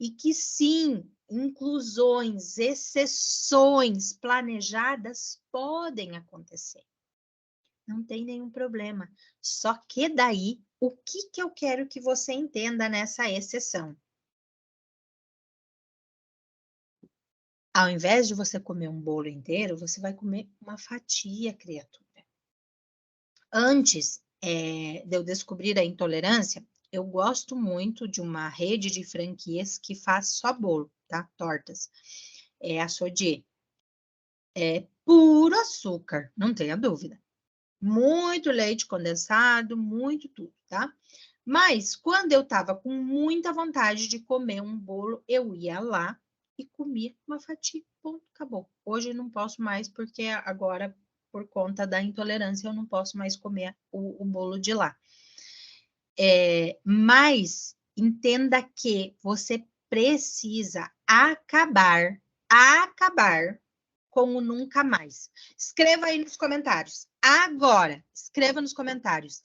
E que sim, inclusões, exceções planejadas podem acontecer. Não tem nenhum problema. Só que daí, o que que eu quero que você entenda nessa exceção? Ao invés de você comer um bolo inteiro, você vai comer uma fatia, criatura. Antes, de eu descobrir a intolerância, eu gosto muito de uma rede de franquias que faz só bolo, tá? Tortas. É a Sodier. É puro açúcar, não tenha dúvida. Muito leite condensado, muito tudo, tá? Mas quando eu estava com muita vontade de comer um bolo, eu ia lá e comia uma fatia, ponto, acabou. Hoje eu não posso mais, porque agora, por conta da intolerância, eu não posso mais comer o bolo de lá. Mas entenda que você precisa acabar com o nunca mais. Escreva aí nos comentários. Agora, escreva nos comentários.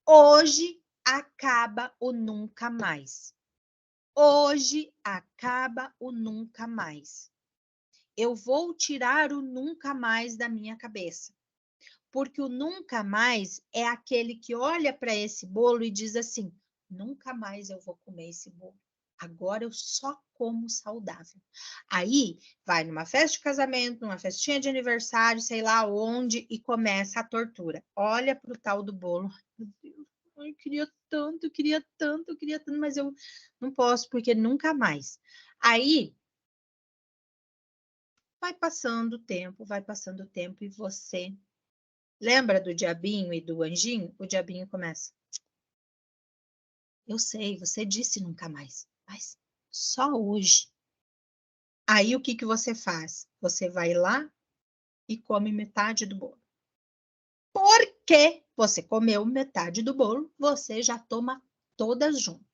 Hoje acaba o nunca mais. Hoje acaba o nunca mais. Eu vou tirar o nunca mais da minha cabeça. Porque o nunca mais é aquele que olha para esse bolo e diz assim: nunca mais eu vou comer esse bolo. Agora eu só como saudável. Aí vai numa festa de casamento, numa festinha de aniversário, sei lá onde, e começa a tortura. Olha para o tal do bolo. Meu Deus, eu queria tanto, mas eu não posso, porque nunca mais. Aí vai passando o tempo, e você lembra do diabinho e do anjinho? O diabinho começa: eu sei, você disse nunca mais, mas só hoje. Aí o que que você faz? Você vai lá e come metade do bolo. Porque você comeu metade do bolo, você já toma todas junto.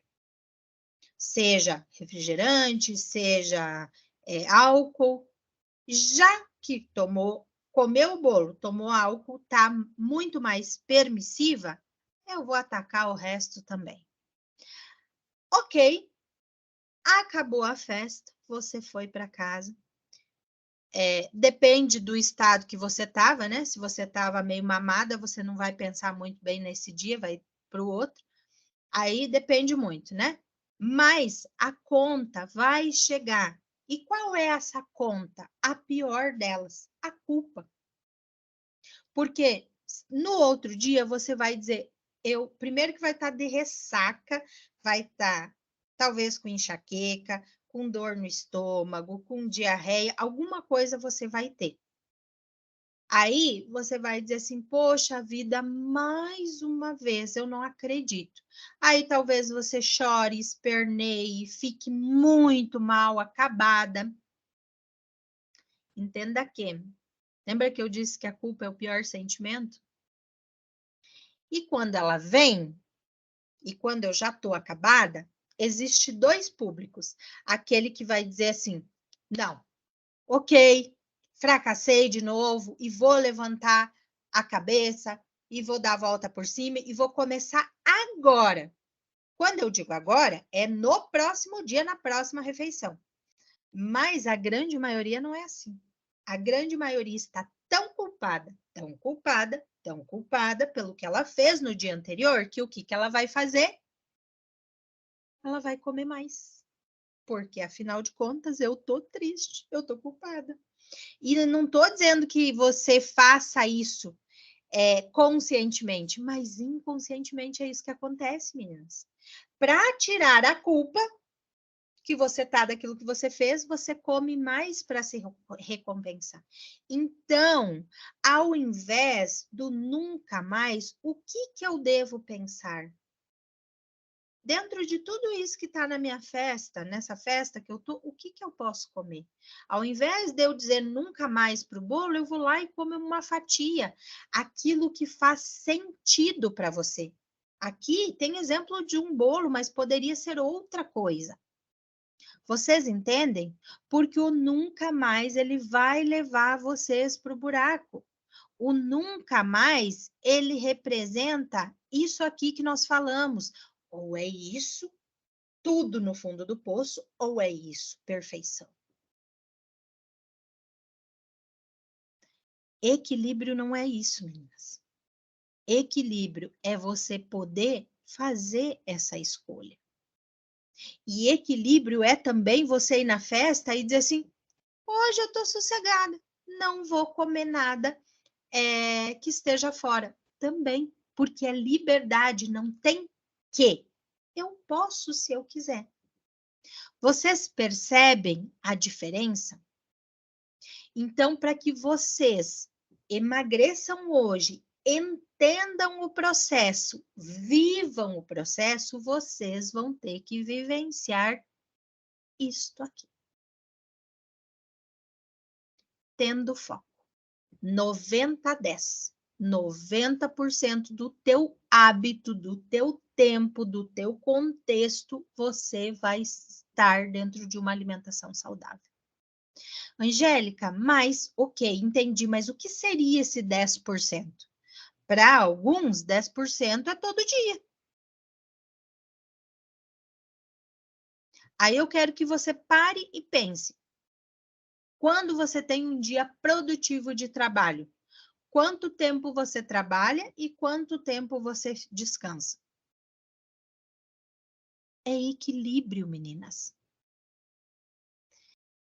Seja refrigerante, seja álcool. Já que comeu o bolo, tomou álcool, tá muito mais permissiva, eu vou atacar o resto também. Ok, acabou a festa, você foi para casa. Depende do estado que você estava, né? Se você estava meio mamada, você não vai pensar muito bem nesse dia, vai para o outro. Aí depende muito, né? Mas a conta vai chegar. E qual é essa conta? A pior delas, a culpa. Porque no outro dia você vai dizer, primeiro que vai estar de ressaca, vai estar talvez com enxaqueca, com dor no estômago, com diarreia, alguma coisa você vai ter. Aí você vai dizer assim, poxa vida, mais uma vez, eu não acredito. Aí talvez você chore, esperneie, fique muito mal, acabada. Entenda que, lembra que eu disse que a culpa é o pior sentimento? E quando ela vem, e quando eu já estou acabada, existe dois públicos. Aquele que vai dizer assim, não, ok, fracassei de novo e vou levantar a cabeça e vou dar a volta por cima e vou começar agora. Quando eu digo agora, é no próximo dia, na próxima refeição. Mas a grande maioria não é assim. A grande maioria está tão culpada, tão culpada, tão culpada pelo que ela fez no dia anterior, que o que ela vai fazer? Ela vai comer mais. Porque, afinal de contas, eu tô triste, eu tô culpada. E não tô dizendo que você faça isso conscientemente, mas inconscientemente é isso que acontece, meninas. Para tirar a culpa que você tá daquilo que você fez, você come mais para se recompensar. Então, ao invés do nunca mais, o que que eu devo pensar? Dentro de tudo isso que está na minha festa, nessa festa que eu tô, o que que eu posso comer? Ao invés de eu dizer nunca mais para o bolo, eu vou lá e como uma fatia, aquilo que faz sentido para você. Aqui tem exemplo de um bolo, mas poderia ser outra coisa. Vocês entendem? Porque o nunca mais ele vai levar vocês para o buraco. O nunca mais ele representa isso aqui que nós falamos. Ou é isso, tudo no fundo do poço, ou é isso, perfeição. Equilíbrio não é isso, meninas. Equilíbrio é você poder fazer essa escolha. E equilíbrio é também você ir na festa e dizer assim: hoje eu estou sossegada, não vou comer nada que esteja fora. Também, porque é liberdade, não tem que. Eu posso se eu quiser. Vocês percebem a diferença? Então, para que vocês emagreçam hoje, entendam o processo, vivam o processo, vocês vão ter que vivenciar isto aqui. Tendo foco. 90-10. 90% do teu hábito, do teu tempo, do teu contexto, você vai estar dentro de uma alimentação saudável. Angélica, mas, ok, entendi, mas o que seria esse 10%? Para alguns, 10% é todo dia. Aí eu quero que você pare e pense. Quando você tem um dia produtivo de trabalho, quanto tempo você trabalha e quanto tempo você descansa? É equilíbrio, meninas.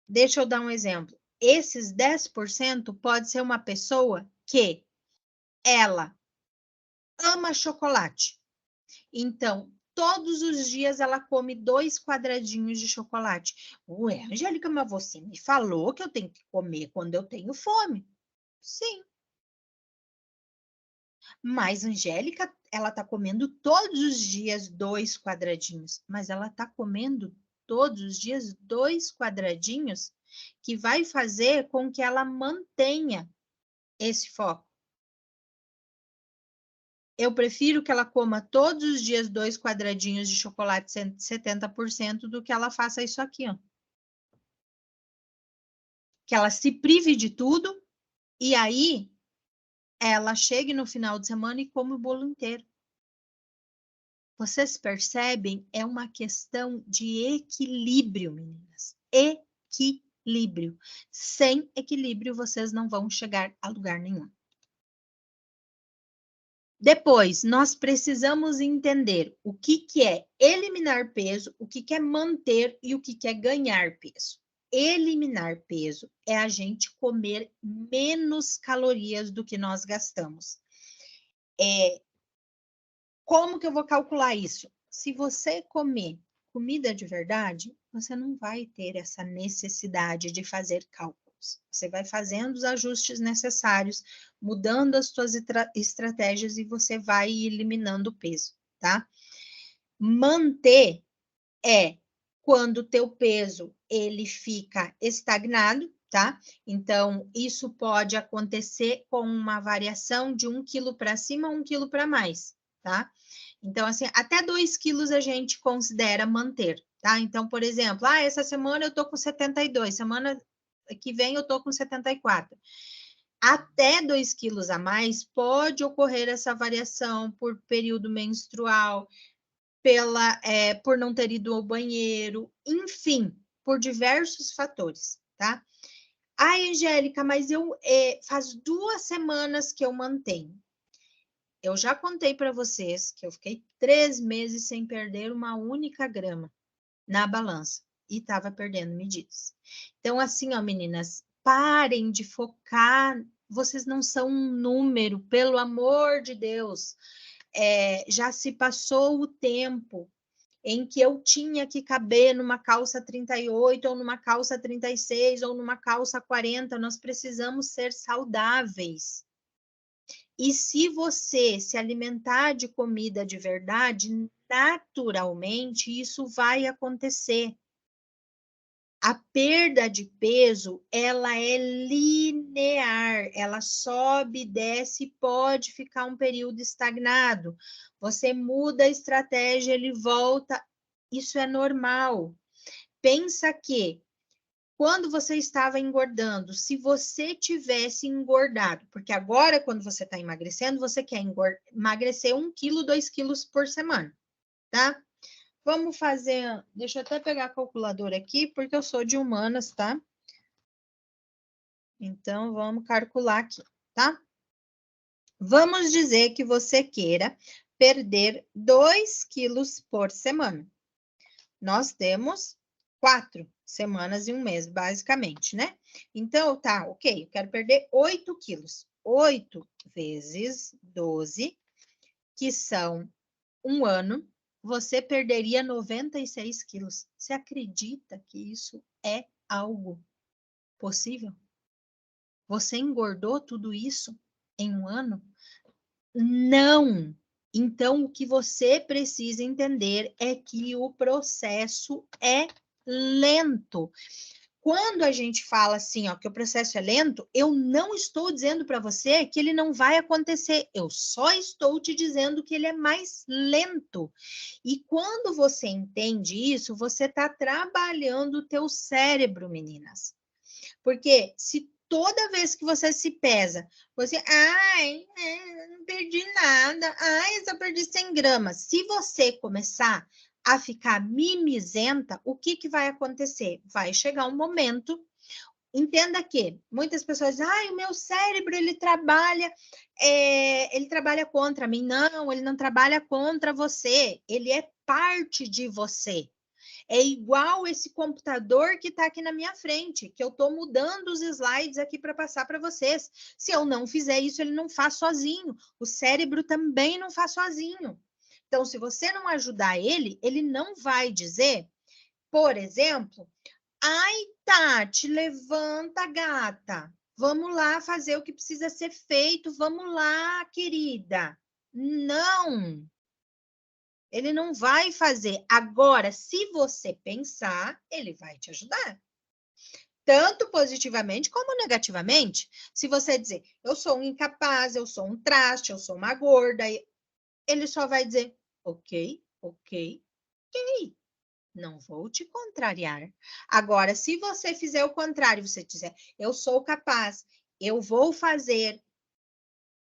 Deixa eu dar um exemplo. Esses 10% pode ser uma pessoa que ela ama chocolate. Então, todos os dias ela come 2 quadradinhos de chocolate. Ué, Angélica, mas você me falou que eu tenho que comer quando eu tenho fome. Sim. Mas Angélica, ela está comendo todos os dias 2 quadradinhos. Mas ela está comendo todos os dias 2 quadradinhos que vai fazer com que ela mantenha esse foco. Eu prefiro que ela coma todos os dias 2 quadradinhos de chocolate 70% do que ela faça isso aqui, ó. Que ela se prive de tudo e aí ela chegue no final de semana e come o bolo inteiro. Vocês percebem? É uma questão de equilíbrio, meninas. Equilíbrio. Sem equilíbrio, vocês não vão chegar a lugar nenhum. Depois, nós precisamos entender o que é eliminar peso, o que é manter e o que é ganhar peso. Eliminar peso é a gente comer menos calorias do que nós gastamos. Como que eu vou calcular isso? Se você comer comida de verdade, você não vai ter essa necessidade de fazer cálculos. Você vai fazendo os ajustes necessários, mudando as suas estratégias e você vai eliminando o peso, tá? Manter é quando o teu peso ele fica estagnado, tá? Então, isso pode acontecer com uma variação de 1 quilo para cima, 1 quilo para mais, tá? Então, assim, até 2 quilos a gente considera manter, tá? Então, por exemplo, essa semana eu tô com 72, semana que vem eu tô com 74. Até 2 quilos a mais pode ocorrer essa variação por período menstrual, por não ter ido ao banheiro, enfim, por diversos fatores, tá? Ai, Angélica, mas faz 2 semanas que eu mantenho. Eu já contei para vocês que eu fiquei 3 meses sem perder uma única grama na balança e estava perdendo medidas. Então, assim, ó, meninas, parem de focar. Vocês não são um número, pelo amor de Deus. Já se passou o tempo em que eu tinha que caber numa calça 38, ou numa calça 36, ou numa calça 40. Nós precisamos ser saudáveis. E se você se alimentar de comida de verdade, naturalmente isso vai acontecer. A perda de peso, ela é linear, ela sobe, desce, pode ficar um período estagnado. Você muda a estratégia, ele volta, isso é normal. Pensa que quando você estava engordando, se você tivesse engordado, porque agora, quando você está emagrecendo, você quer emagrecer 1 quilo, 2 quilos por semana, tá? Vamos fazer, deixa eu até pegar a calculadora aqui, porque eu sou de humanas, tá? Então, vamos calcular aqui, tá? Vamos dizer que você queira perder 2 quilos por semana. Nós temos 4 semanas e um mês, basicamente, né? Então, tá, ok, eu quero perder 8 quilos. 8 vezes 12, que são um ano, você perderia 96 quilos. Você acredita que isso é algo possível? Você engordou tudo isso em um ano? Não! Então, o que você precisa entender é que o processo é lento. Quando a gente fala assim, ó, que o processo é lento, eu não estou dizendo para você que ele não vai acontecer. Eu só estou te dizendo que ele é mais lento. E quando você entende isso, você está trabalhando o teu cérebro, meninas. Porque se toda vez que você se pesa, você, ai, não perdi nada, ai, só perdi 100 gramas. Se você começar a ficar mimizenta, o que, que vai acontecer? Vai chegar um momento, entenda que muitas pessoas dizem, ai, o meu cérebro, ele trabalha contra mim. Não, ele não trabalha contra você, ele é parte de você. É igual esse computador que está aqui na minha frente, que eu estou mudando os slides aqui para passar para vocês. Se eu não fizer isso, ele não faz sozinho. O cérebro também não faz sozinho. Então, se você não ajudar ele, ele não vai dizer, por exemplo, ai, Tati, levanta, gata. Vamos lá fazer o que precisa ser feito. Vamos lá, querida. Não. Ele não vai fazer. Agora, se você pensar, ele vai te ajudar. Tanto positivamente como negativamente. Se você dizer, eu sou um incapaz, eu sou um traste, eu sou uma gorda, ele só vai dizer, ok, ok, ok. Não vou te contrariar. Agora, se você fizer o contrário, você dizer, eu sou capaz, eu vou fazer,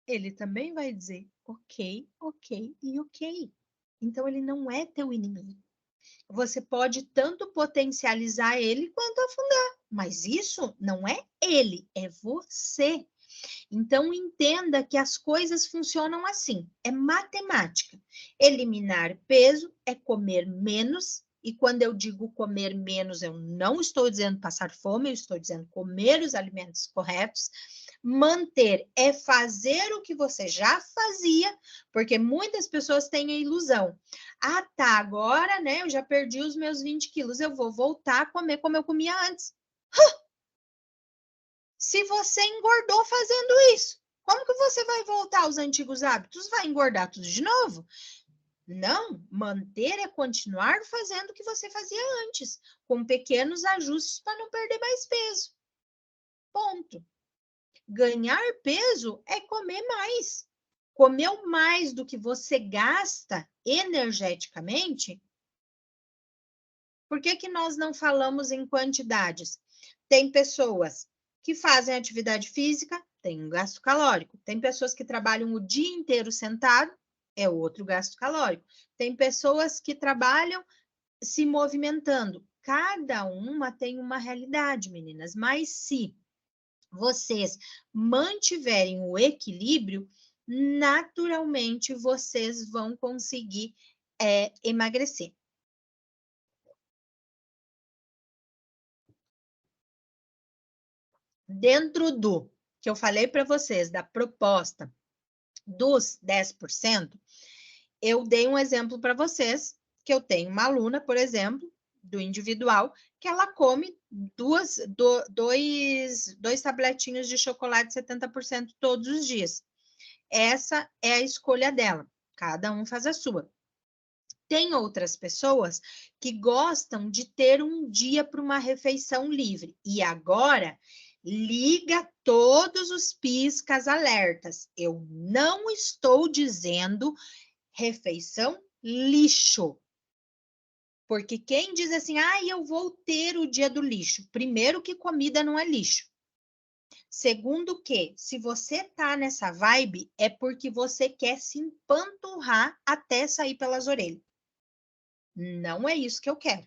ele também vai dizer, ok, ok e ok. Então, ele não é teu inimigo. Você pode tanto potencializar ele quanto afundar, mas isso não é ele, é você. Então entenda que as coisas funcionam assim, é matemática. Eliminar peso é comer menos, e quando eu digo comer menos, eu não estou dizendo passar fome, eu estou dizendo comer os alimentos corretos. Manter é fazer o que você já fazia, porque muitas pessoas têm a ilusão. Ah, tá, agora, né, eu já perdi os meus 20 quilos, eu vou voltar a comer como eu comia antes. Se você engordou fazendo isso, como que você vai voltar aos antigos hábitos? Vai engordar tudo de novo? Não, manter é continuar fazendo o que você fazia antes, com pequenos ajustes para não perder mais peso. Ponto. Ganhar peso é comer mais. Comeu mais do que você gasta energeticamente? Por que que nós não falamos em quantidades? Tem pessoas que fazem atividade física, tem um gasto calórico. Tem pessoas que trabalham o dia inteiro sentado, é outro gasto calórico. Tem pessoas que trabalham se movimentando. Cada uma tem uma realidade, meninas. Mas se vocês mantiverem o equilíbrio, naturalmente vocês vão conseguir emagrecer. Dentro do que eu falei para vocês, da proposta dos 10%, eu dei um exemplo para vocês, que eu tenho uma aluna, por exemplo, do individual, que ela come dois tabletinhos de chocolate 70% todos os dias. Essa é a escolha dela. Cada um faz a sua. Tem outras pessoas que gostam de ter um dia para uma refeição livre. E agora, liga todos os piscas alertas. Eu não estou dizendo refeição lixo. Porque quem diz assim, eu vou ter o dia do lixo. Primeiro que comida não é lixo. Segundo que, se você tá nessa vibe, é porque você quer se empanturrar até sair pelas orelhas. Não é isso que eu quero.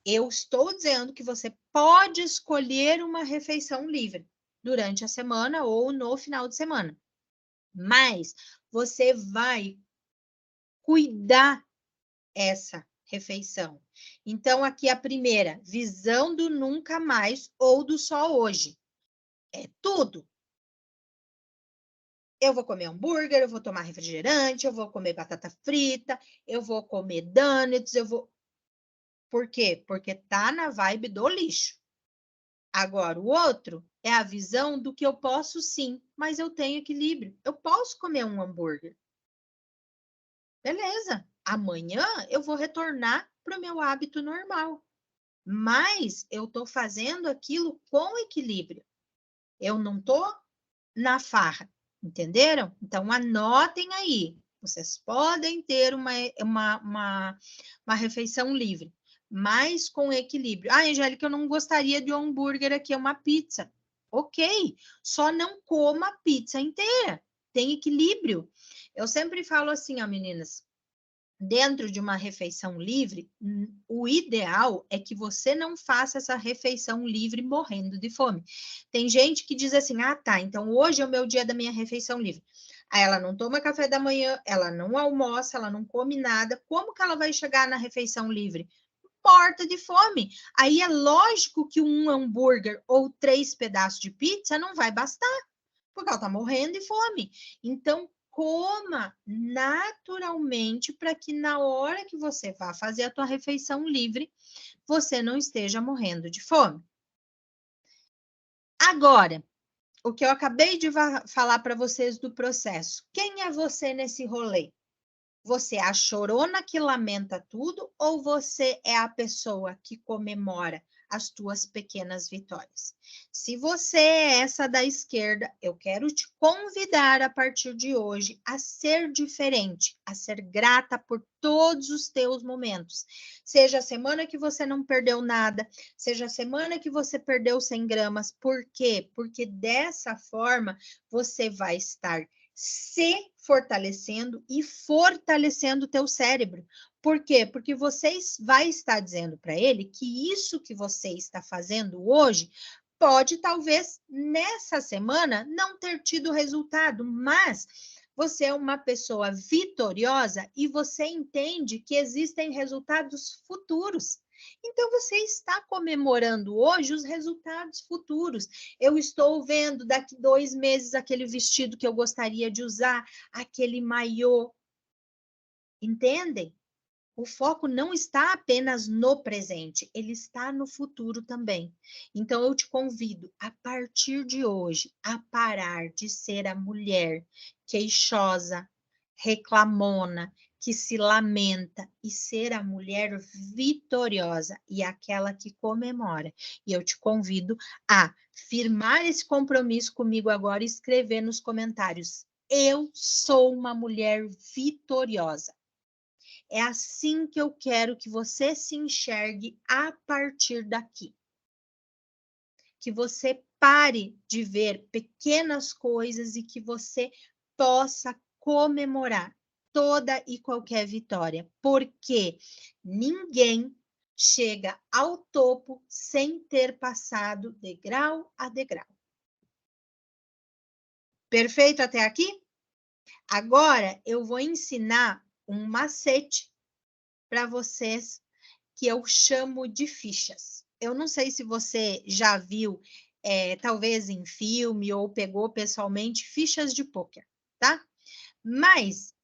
Eu estou dizendo que você pode escolher uma refeição livre durante a semana ou no final de semana. Mas você vai cuidar essa refeição. Então, aqui a primeira, visão do nunca mais ou do só hoje. É tudo. Eu vou comer hambúrguer, eu vou tomar refrigerante, eu vou comer batata frita, eu vou comer donuts, eu vou... Por quê? Porque tá na vibe do lixo. Agora, o outro é a visão do que eu posso sim, mas eu tenho equilíbrio. Eu posso comer um hambúrguer. Beleza. Amanhã eu vou retornar para o meu hábito normal. Mas eu estou fazendo aquilo com equilíbrio. Eu não estou na farra, entenderam? Então, anotem aí. Vocês podem ter uma refeição livre, mas com equilíbrio. Ah, Angélica, eu não gostaria de um hambúrguer aqui, é uma pizza. Ok, só não coma a pizza inteira. Tem equilíbrio. Eu sempre falo assim, ó, meninas, dentro de uma refeição livre, o ideal é que você não faça essa refeição livre morrendo de fome. Tem gente que diz assim: ah, tá, então hoje é o meu dia da minha refeição livre. Aí ela não toma café da manhã, ela não almoça, ela não come nada. Como que ela vai chegar na refeição livre? Morta de fome. Aí é lógico que um hambúrguer ou 3 pedaços de pizza não vai bastar, porque ela está morrendo de fome. Então, coma naturalmente para que na hora que você vá fazer a tua refeição livre, você não esteja morrendo de fome. Agora, o que eu acabei de falar para vocês do processo. Quem é você nesse rolê? Você é a chorona que lamenta tudo ou você é a pessoa que comemora as tuas pequenas vitórias? Se você é essa da esquerda, eu quero te convidar a partir de hoje a ser diferente, a ser grata por todos os teus momentos. Seja a semana que você não perdeu nada, seja a semana que você perdeu 100 gramas. Por quê? Porque dessa forma você vai estar se fortalecendo e fortalecendo o teu cérebro. Por quê? Porque você vai estar dizendo para ele que isso que você está fazendo hoje pode, talvez, nessa semana, não ter tido resultado, mas você é uma pessoa vitoriosa e você entende que existem resultados futuros. Então, você está comemorando hoje os resultados futuros. Eu estou vendo daqui 2 meses aquele vestido que eu gostaria de usar, aquele maiô. Entendem? O foco não está apenas no presente, ele está no futuro também. Então, eu te convido, a partir de hoje, a parar de ser a mulher queixosa, reclamona, que se lamenta e ser a mulher vitoriosa e aquela que comemora. E eu te convido a firmar esse compromisso comigo agora e escrever nos comentários: eu sou uma mulher vitoriosa. É assim que eu quero que você se enxergue a partir daqui. Que você pare de ver pequenas coisas e que você possa comemorar toda e qualquer vitória, porque ninguém chega ao topo sem ter passado degrau a degrau. Perfeito até aqui? Agora eu vou ensinar um macete para vocês que eu chamo de fichas. Eu não sei se você já viu, talvez em filme ou pegou pessoalmente, fichas de pôquer, tá? Mas,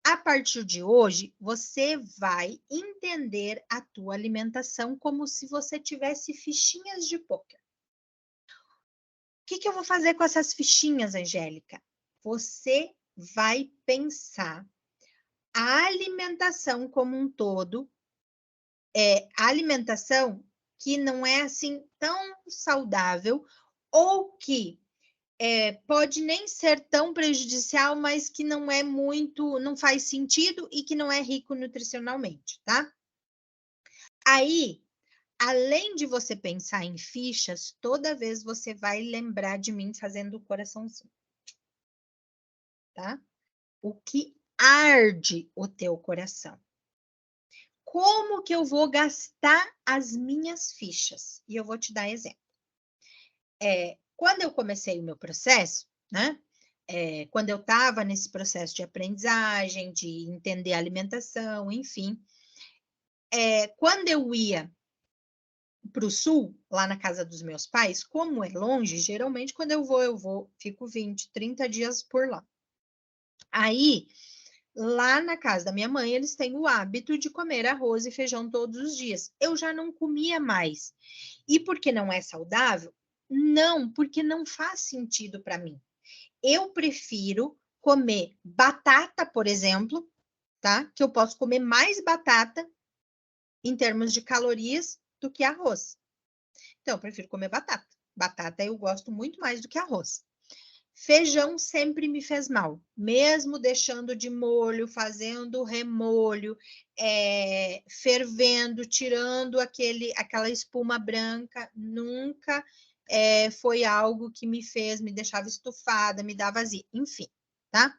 a partir de hoje, você vai entender a tua alimentação como se você tivesse fichinhas de pôquer. O que eu vou fazer com essas fichinhas, Angélica? Você vai pensar a alimentação como um todo, a alimentação que não é assim tão saudável ou que pode nem ser tão prejudicial, mas que não é muito, não faz sentido e que não é rico nutricionalmente, tá? Aí, além de você pensar em fichas, toda vez você vai lembrar de mim fazendo o coraçãozinho, tá? O que arde o teu coração? Como que eu vou gastar as minhas fichas? E eu vou te dar exemplo. Quando eu comecei o meu processo, né? quando eu estava nesse processo de aprendizagem, de entender a alimentação, enfim, quando eu ia para o sul, lá na casa dos meus pais, como é longe, geralmente quando eu vou, fico 20, 30 dias por lá. Aí, lá na casa da minha mãe, eles têm o hábito de comer arroz e feijão todos os dias. Eu já não comia mais. E porque não é saudável? Não, porque não faz sentido para mim. Eu prefiro comer batata, por exemplo, tá? Que eu posso comer mais batata em termos de calorias do que arroz. Então, eu prefiro comer batata. Batata eu gosto muito mais do que arroz. Feijão sempre me fez mal, mesmo deixando de molho, fazendo remolho, fervendo, tirando aquela espuma branca, nunca foi algo que me deixava estufada, me dava azia, enfim, tá?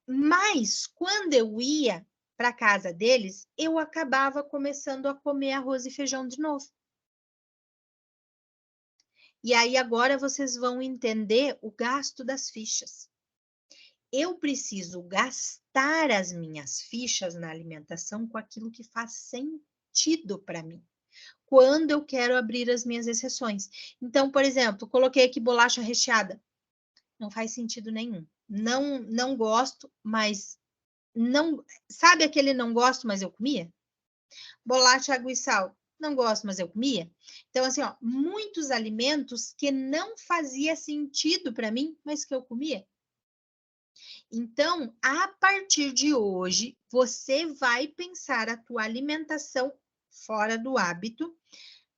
Mas quando eu ia para a casa deles, eu acabava começando a comer arroz e feijão de novo. E aí agora vocês vão entender o gasto das fichas. Eu preciso gastar as minhas fichas na alimentação com aquilo que faz sentido para mim, quando eu quero abrir as minhas exceções. Então, por exemplo, coloquei aqui bolacha recheada. Não faz sentido nenhum. Não gosto, mas não. Sabe aquele não gosto, mas eu comia? Bolacha, água e sal. Não gosto, mas eu comia. Então, assim, ó, muitos alimentos que não fazia sentido para mim, mas que eu comia. Então, a partir de hoje, você vai pensar a tua alimentação fora do hábito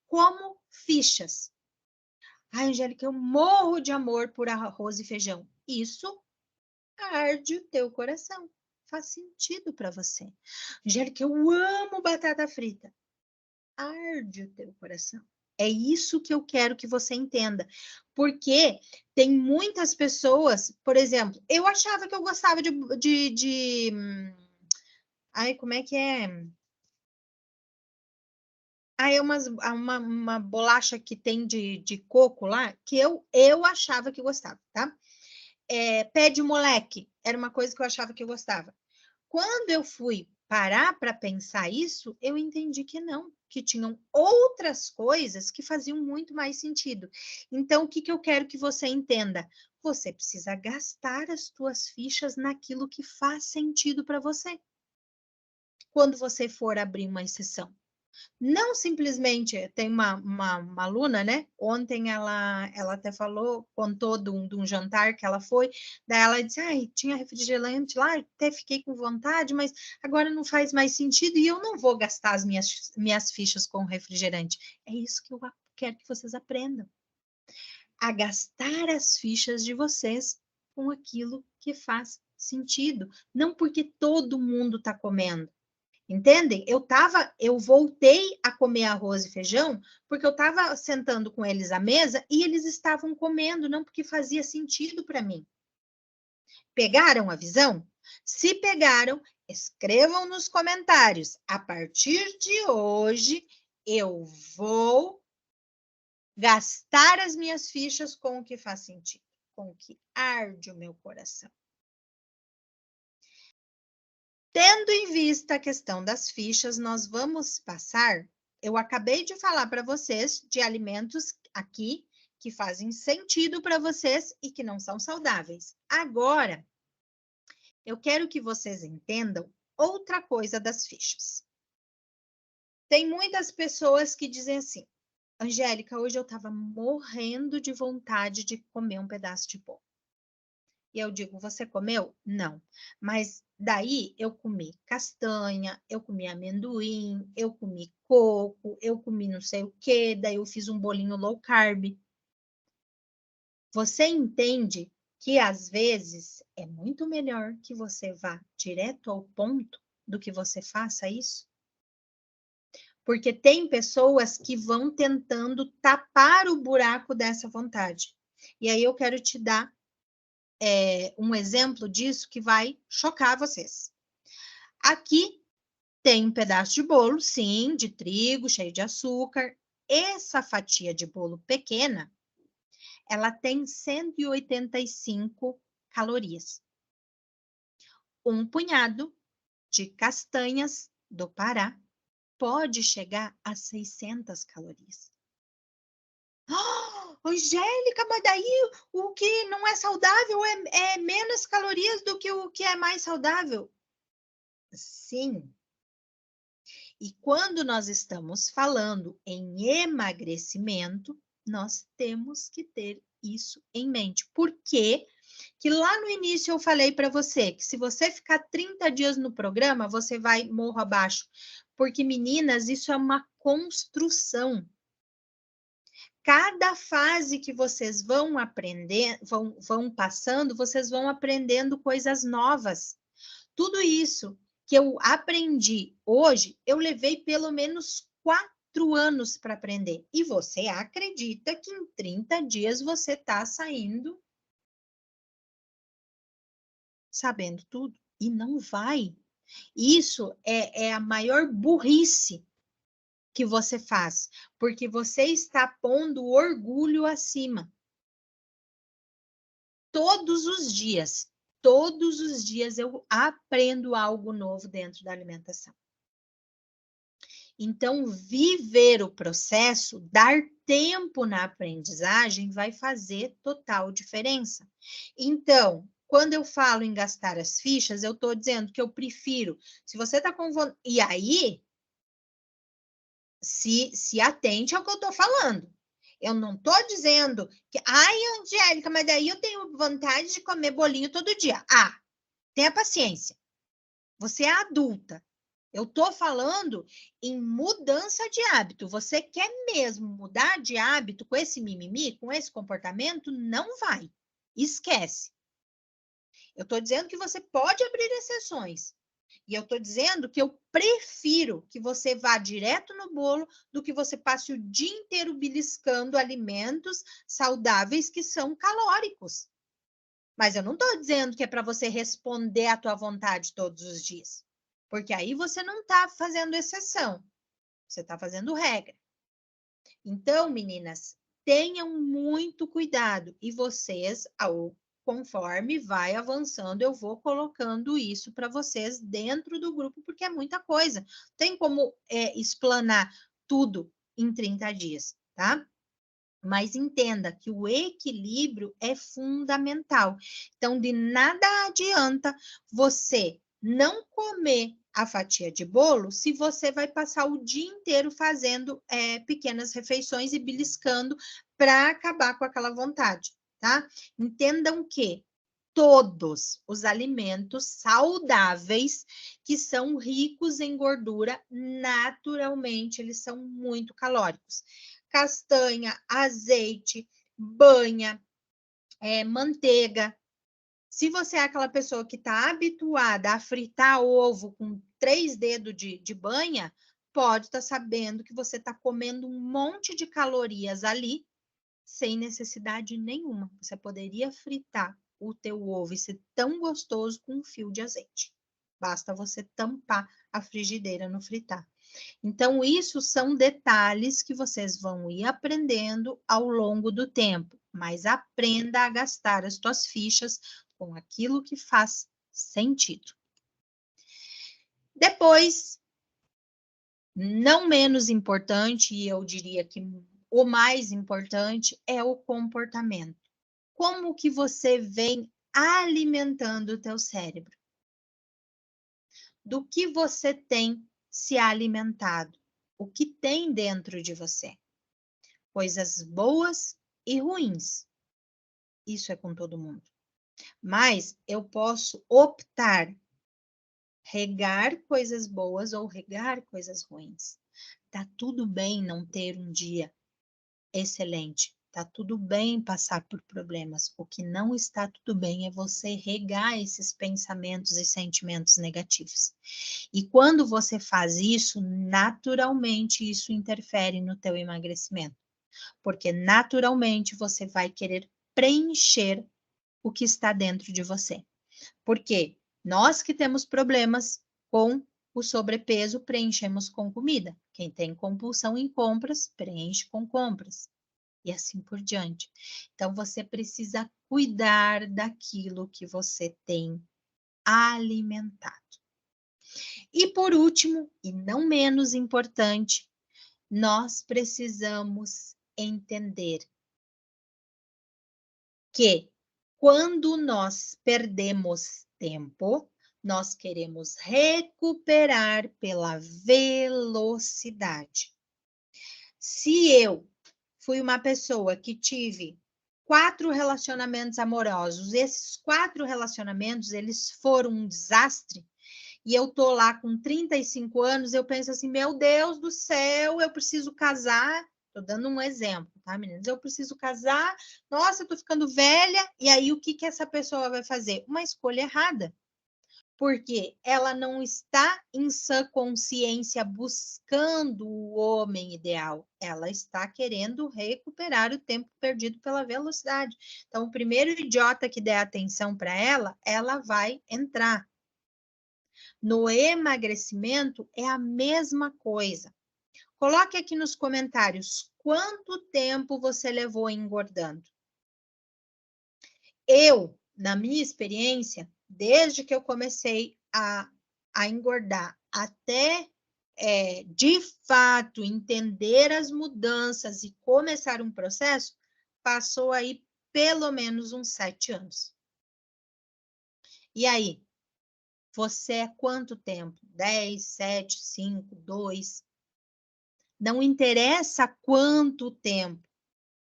como fichas. Ai, Angélica, eu morro de amor por arroz e feijão. Isso arde o teu coração. Faz sentido para você. Angélica, eu amo batata frita. Arde o teu coração. É isso que eu quero que você entenda. Porque tem muitas pessoas, por exemplo, eu achava que eu gostava de ai, como é que é? Aí uma bolacha que tem de coco lá, que eu achava que gostava, tá? Pé de moleque, era uma coisa que eu achava que eu gostava. Quando eu fui parar para pensar isso, eu entendi que não, que tinham outras coisas que faziam muito mais sentido. Então, o que eu quero que você entenda? Você precisa gastar as suas fichas naquilo que faz sentido para você. Quando você for abrir uma exceção. Não simplesmente, tem uma aluna, né? Ontem ela até falou, contou de um jantar que ela foi, daí ela disse, ai, tinha refrigerante lá, até fiquei com vontade, mas agora não faz mais sentido e eu não vou gastar as minhas fichas com refrigerante. É isso que eu quero que vocês aprendam. A gastar as fichas de vocês com aquilo que faz sentido. Não porque todo mundo está comendo. Entendem? Eu voltei a comer arroz e feijão porque eu estava sentando com eles à mesa e eles estavam comendo, não porque fazia sentido para mim. Pegaram a visão? Se pegaram, escrevam nos comentários. A partir de hoje, eu vou gastar as minhas fichas com o que faz sentido, com o que arde o meu coração. Tendo em vista a questão das fichas, nós vamos passar. Eu acabei de falar para vocês de alimentos aqui que fazem sentido para vocês e que não são saudáveis. Agora, eu quero que vocês entendam outra coisa das fichas. Tem muitas pessoas que dizem assim: Angélica, hoje eu estava morrendo de vontade de comer um pedaço de bolo. E eu digo, você comeu? Não. Mas daí eu comi castanha, eu comi amendoim, eu comi coco, eu comi não sei o quê, daí eu fiz um bolinho low carb. Você entende que às vezes é muito melhor que você vá direto ao ponto do que você faça isso? Porque tem pessoas que vão tentando tapar o buraco dessa vontade. E aí eu quero te dar um exemplo disso que vai chocar vocês. Aqui tem um pedaço de bolo, sim, de trigo, cheio de açúcar. Essa fatia de bolo pequena, ela tem 185 calorias. Um punhado de castanhas do Pará pode chegar a 600 calorias. Oh, Angélica, mas daí o que não é saudável é menos calorias do que o que é mais saudável? Sim. E quando nós estamos falando em emagrecimento, nós temos que ter isso em mente. Por quê? Que lá no início eu falei para você que se você ficar 30 dias no programa, você vai morro abaixo. Porque, meninas, isso é uma construção. Cada fase que vocês vão aprender, vão passando, vocês vão aprendendo coisas novas. Tudo isso que eu aprendi hoje, eu levei pelo menos 4 anos para aprender. E você acredita que em 30 dias você está saindo sabendo tudo? E não vai. Isso é a maior burrice que você faz, porque você está pondo o orgulho acima. Todos os dias eu aprendo algo novo dentro da alimentação. Então, viver o processo, dar tempo na aprendizagem vai fazer total diferença. Então, quando eu falo em gastar as fichas, eu estou dizendo que eu prefiro, se você está com vontade, e aí, se atente ao que eu estou falando. Eu não estou dizendo que, ai, Angélica, mas daí eu tenho vontade de comer bolinho todo dia. Ah, tenha paciência. Você é adulta. Eu estou falando em mudança de hábito. Você quer mesmo mudar de hábito com esse mimimi, com esse comportamento? Não vai. Esquece. Eu estou dizendo que você pode abrir exceções. E eu estou dizendo que eu prefiro que você vá direto no bolo do que você passe o dia inteiro beliscando alimentos saudáveis que são calóricos. Mas eu não estou dizendo que é para você responder à tua vontade todos os dias. Porque aí você não está fazendo exceção. Você está fazendo regra. Então, meninas, tenham muito cuidado. E vocês, conforme vai avançando, eu vou colocando isso para vocês dentro do grupo, porque é muita coisa. Tem como explanar tudo em 30 dias, tá? Mas entenda que o equilíbrio é fundamental. Então, de nada adianta você não comer a fatia de bolo se você vai passar o dia inteiro fazendo pequenas refeições e beliscando para acabar com aquela vontade, tá? Entendam que todos os alimentos saudáveis que são ricos em gordura, naturalmente, eles são muito calóricos. Castanha, azeite, banha, manteiga. Se você é aquela pessoa que está habituada a fritar ovo com 3 dedos de banha, pode estar sabendo que você está comendo um monte de calorias ali, sem necessidade nenhuma. Você poderia fritar o teu ovo e ser tão gostoso com um fio de azeite. Basta você tampar a frigideira no fritar. Então, isso são detalhes que vocês vão ir aprendendo ao longo do tempo, mas aprenda a gastar as tuas fichas com aquilo que faz sentido. Depois, não menos importante, e eu diria que o mais importante é o comportamento. Como que você vem alimentando o teu cérebro? Do que você tem se alimentado? O que tem dentro de você? Coisas boas e ruins. Isso é com todo mundo. Mas eu posso optar regar coisas boas ou regar coisas ruins. Tá tudo bem não ter um dia excelente. Tá tudo bem passar por problemas. O que não está tudo bem é você regar esses pensamentos e sentimentos negativos. E quando você faz isso, naturalmente isso interfere no teu emagrecimento. Porque naturalmente você vai querer preencher o que está dentro de você. Porque nós que temos problemas com o sobrepeso, preenchemos com comida. Quem tem compulsão em compras, preenche com compras. e assim por diante. Então, você precisa cuidar daquilo que você tem alimentado. E por último, e não menos importante, nós precisamos entender que quando nós perdemos tempo, nós queremos recuperar pela velocidade. Se eu fui uma pessoa que tive 4 relacionamentos amorosos, esses 4 relacionamentos, eles foram um desastre, e eu tô lá com 35 anos, eu penso assim, meu Deus do céu, eu preciso casar. Tô dando um exemplo, tá, meninas? Eu preciso casar, nossa, eu tô ficando velha, e aí o que que essa pessoa vai fazer? Uma escolha errada. Porque ela não está em sã consciência buscando o homem ideal, ela está querendo recuperar o tempo perdido pela velocidade. Então, o primeiro idiota que der atenção para ela, ela vai entrar. No emagrecimento é a mesma coisa. Coloque aqui nos comentários quanto tempo você levou engordando. Eu, na minha experiência, desde que eu comecei a engordar até de fato entender as mudanças e começar um processo, passou aí pelo menos uns 7 anos. E aí? Você é quanto tempo? 10, 7, 5, 2? Não interessa quanto tempo.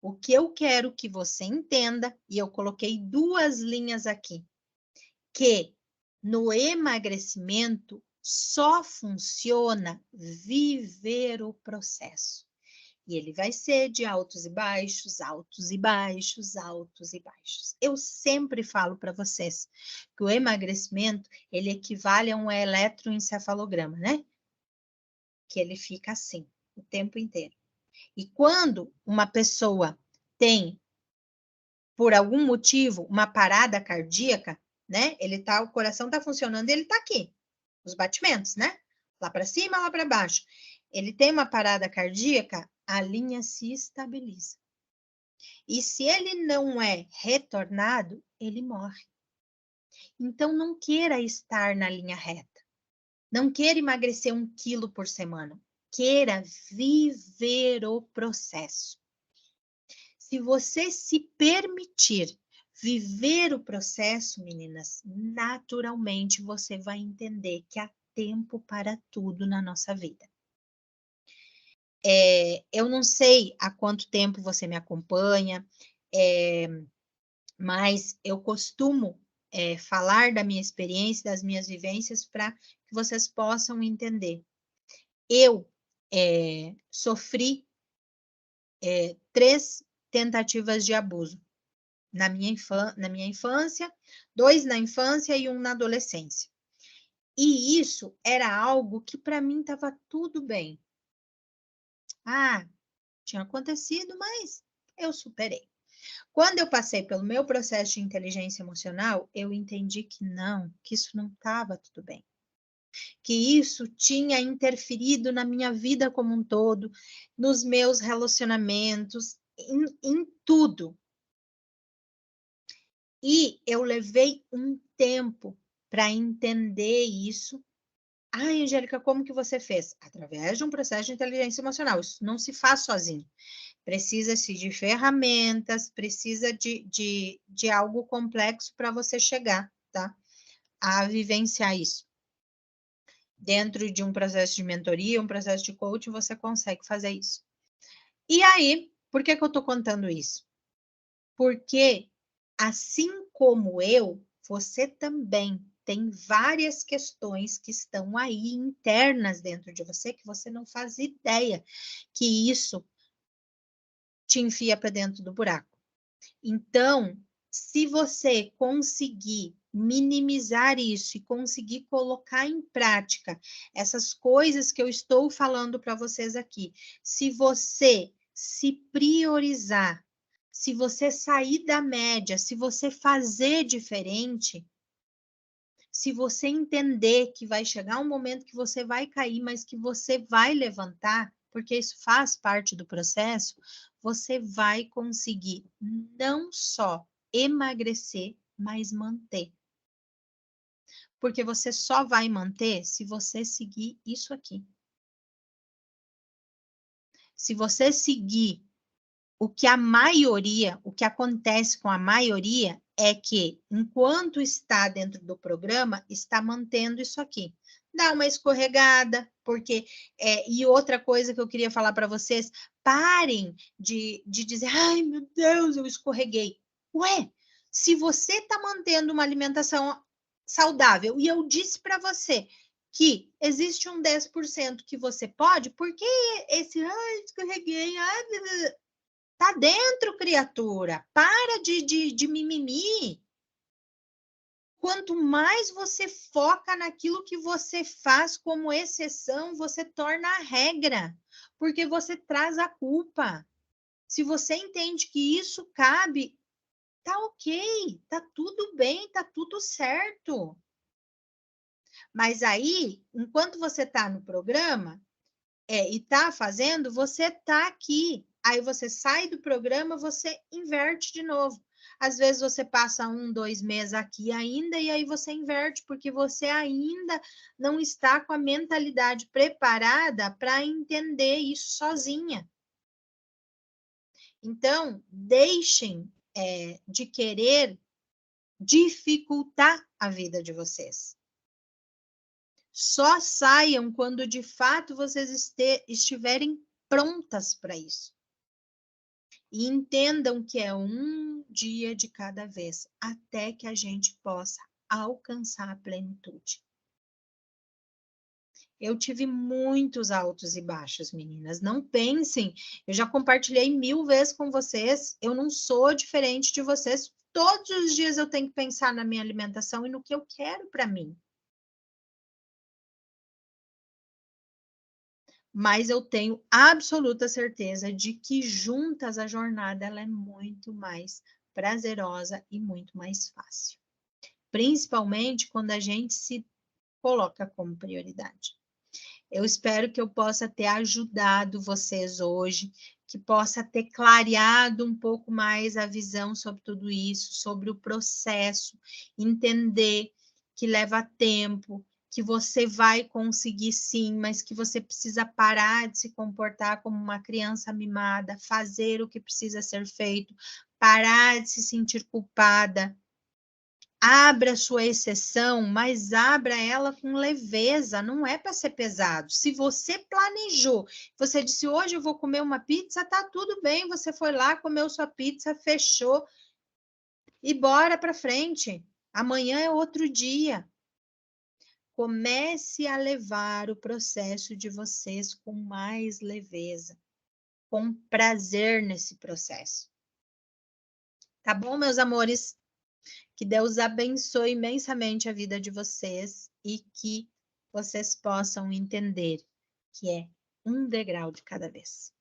O que eu quero que você entenda, e eu coloquei 2 linhas aqui, que no emagrecimento só funciona viver o processo. E ele vai ser de altos e baixos, altos e baixos, altos e baixos. Eu sempre falo para vocês que o emagrecimento, ele equivale a um eletroencefalograma, né? Que ele fica assim o tempo inteiro. E quando uma pessoa tem, por algum motivo, uma parada cardíaca, né? O coração está funcionando, ele está aqui, os batimentos, né? Lá para cima, lá para baixo. Ele tem uma parada cardíaca, a linha se estabiliza. E se ele não é retornado, ele morre. Então, não queira estar na linha reta. Não queira emagrecer 1 quilo por semana. Queira viver o processo. Se você se permitir viver o processo, meninas, naturalmente você vai entender que há tempo para tudo na nossa vida. Eu não sei há quanto tempo você me acompanha, mas eu costumo falar da minha experiência, das minhas vivências, para que vocês possam entender. Eu sofri 3 tentativas de abuso na minha infância, 2 na infância e 1 na adolescência. E isso era algo que para mim estava tudo bem. Tinha acontecido, mas eu superei. Quando eu passei pelo meu processo de inteligência emocional, eu entendi que isso não estava tudo bem. Que isso tinha interferido na minha vida como um todo, nos meus relacionamentos, em tudo. E eu levei um tempo para entender isso. Angélica, como que você fez? Através de um processo de inteligência emocional. Isso não se faz sozinho. Precisa-se de ferramentas, precisa de algo complexo para você chegar, tá? A vivenciar isso. Dentro de um processo de mentoria, um processo de coaching, você consegue fazer isso. E aí, por que eu estou contando isso? Porque, assim como eu, você também tem várias questões que estão aí internas dentro de você que você não faz ideia que isso te enfia para dentro do buraco. Então, se você conseguir minimizar isso e conseguir colocar em prática essas coisas que eu estou falando para vocês aqui, se você se priorizar, se você sair da média, se você fazer diferente, se você entender que vai chegar um momento que você vai cair, mas que você vai levantar, porque isso faz parte do processo, você vai conseguir não só emagrecer, mas manter. Porque você só vai manter se você seguir isso aqui. Se você seguir o que acontece com a maioria é que, enquanto está dentro do programa, está mantendo isso aqui. Dá uma escorregada, porque. E outra coisa que eu queria falar para vocês: parem de dizer, ai meu Deus, eu escorreguei. Ué, se você está mantendo uma alimentação saudável, e eu disse para você que existe um 10% que você pode, por que esse, ai, escorreguei, ai, tá dentro, criatura. Para de mimimi. Quanto mais você foca naquilo que você faz como exceção, você torna a regra, porque você traz a culpa. Se você entende que isso cabe, tá ok, tá tudo bem, tá tudo certo. Mas aí, enquanto você tá no programa, e tá fazendo, você tá aqui. Aí você sai do programa, você inverte de novo. Às vezes você passa 1, 2 meses aqui ainda, e aí você inverte, porque você ainda não está com a mentalidade preparada para entender isso sozinha. Então, deixem de querer dificultar a vida de vocês. Só saiam quando de fato vocês estiverem prontas para isso. E entendam que é um dia de cada vez, até que a gente possa alcançar a plenitude. Eu tive muitos altos e baixos, meninas. Não pensem, eu já compartilhei 1000 vezes com vocês, eu não sou diferente de vocês. Todos os dias eu tenho que pensar na minha alimentação e no que eu quero para mim. Mas eu tenho absoluta certeza de que juntas a jornada ela é muito mais prazerosa e muito mais fácil. Principalmente quando a gente se coloca como prioridade. Eu espero que eu possa ter ajudado vocês hoje, que possa ter clareado um pouco mais a visão sobre tudo isso, sobre o processo, entender que leva tempo, que você vai conseguir sim, mas que você precisa parar de se comportar como uma criança mimada, fazer o que precisa ser feito, parar de se sentir culpada. Abra sua exceção, mas abra ela com leveza, não é para ser pesado. Se você planejou, você disse hoje eu vou comer uma pizza, tá tudo bem, você foi lá, comeu sua pizza, fechou e bora para frente. Amanhã é outro dia. Comece a levar o processo de vocês com mais leveza, com prazer nesse processo. Tá bom, meus amores? Que Deus abençoe imensamente a vida de vocês e que vocês possam entender que é um degrau de cada vez.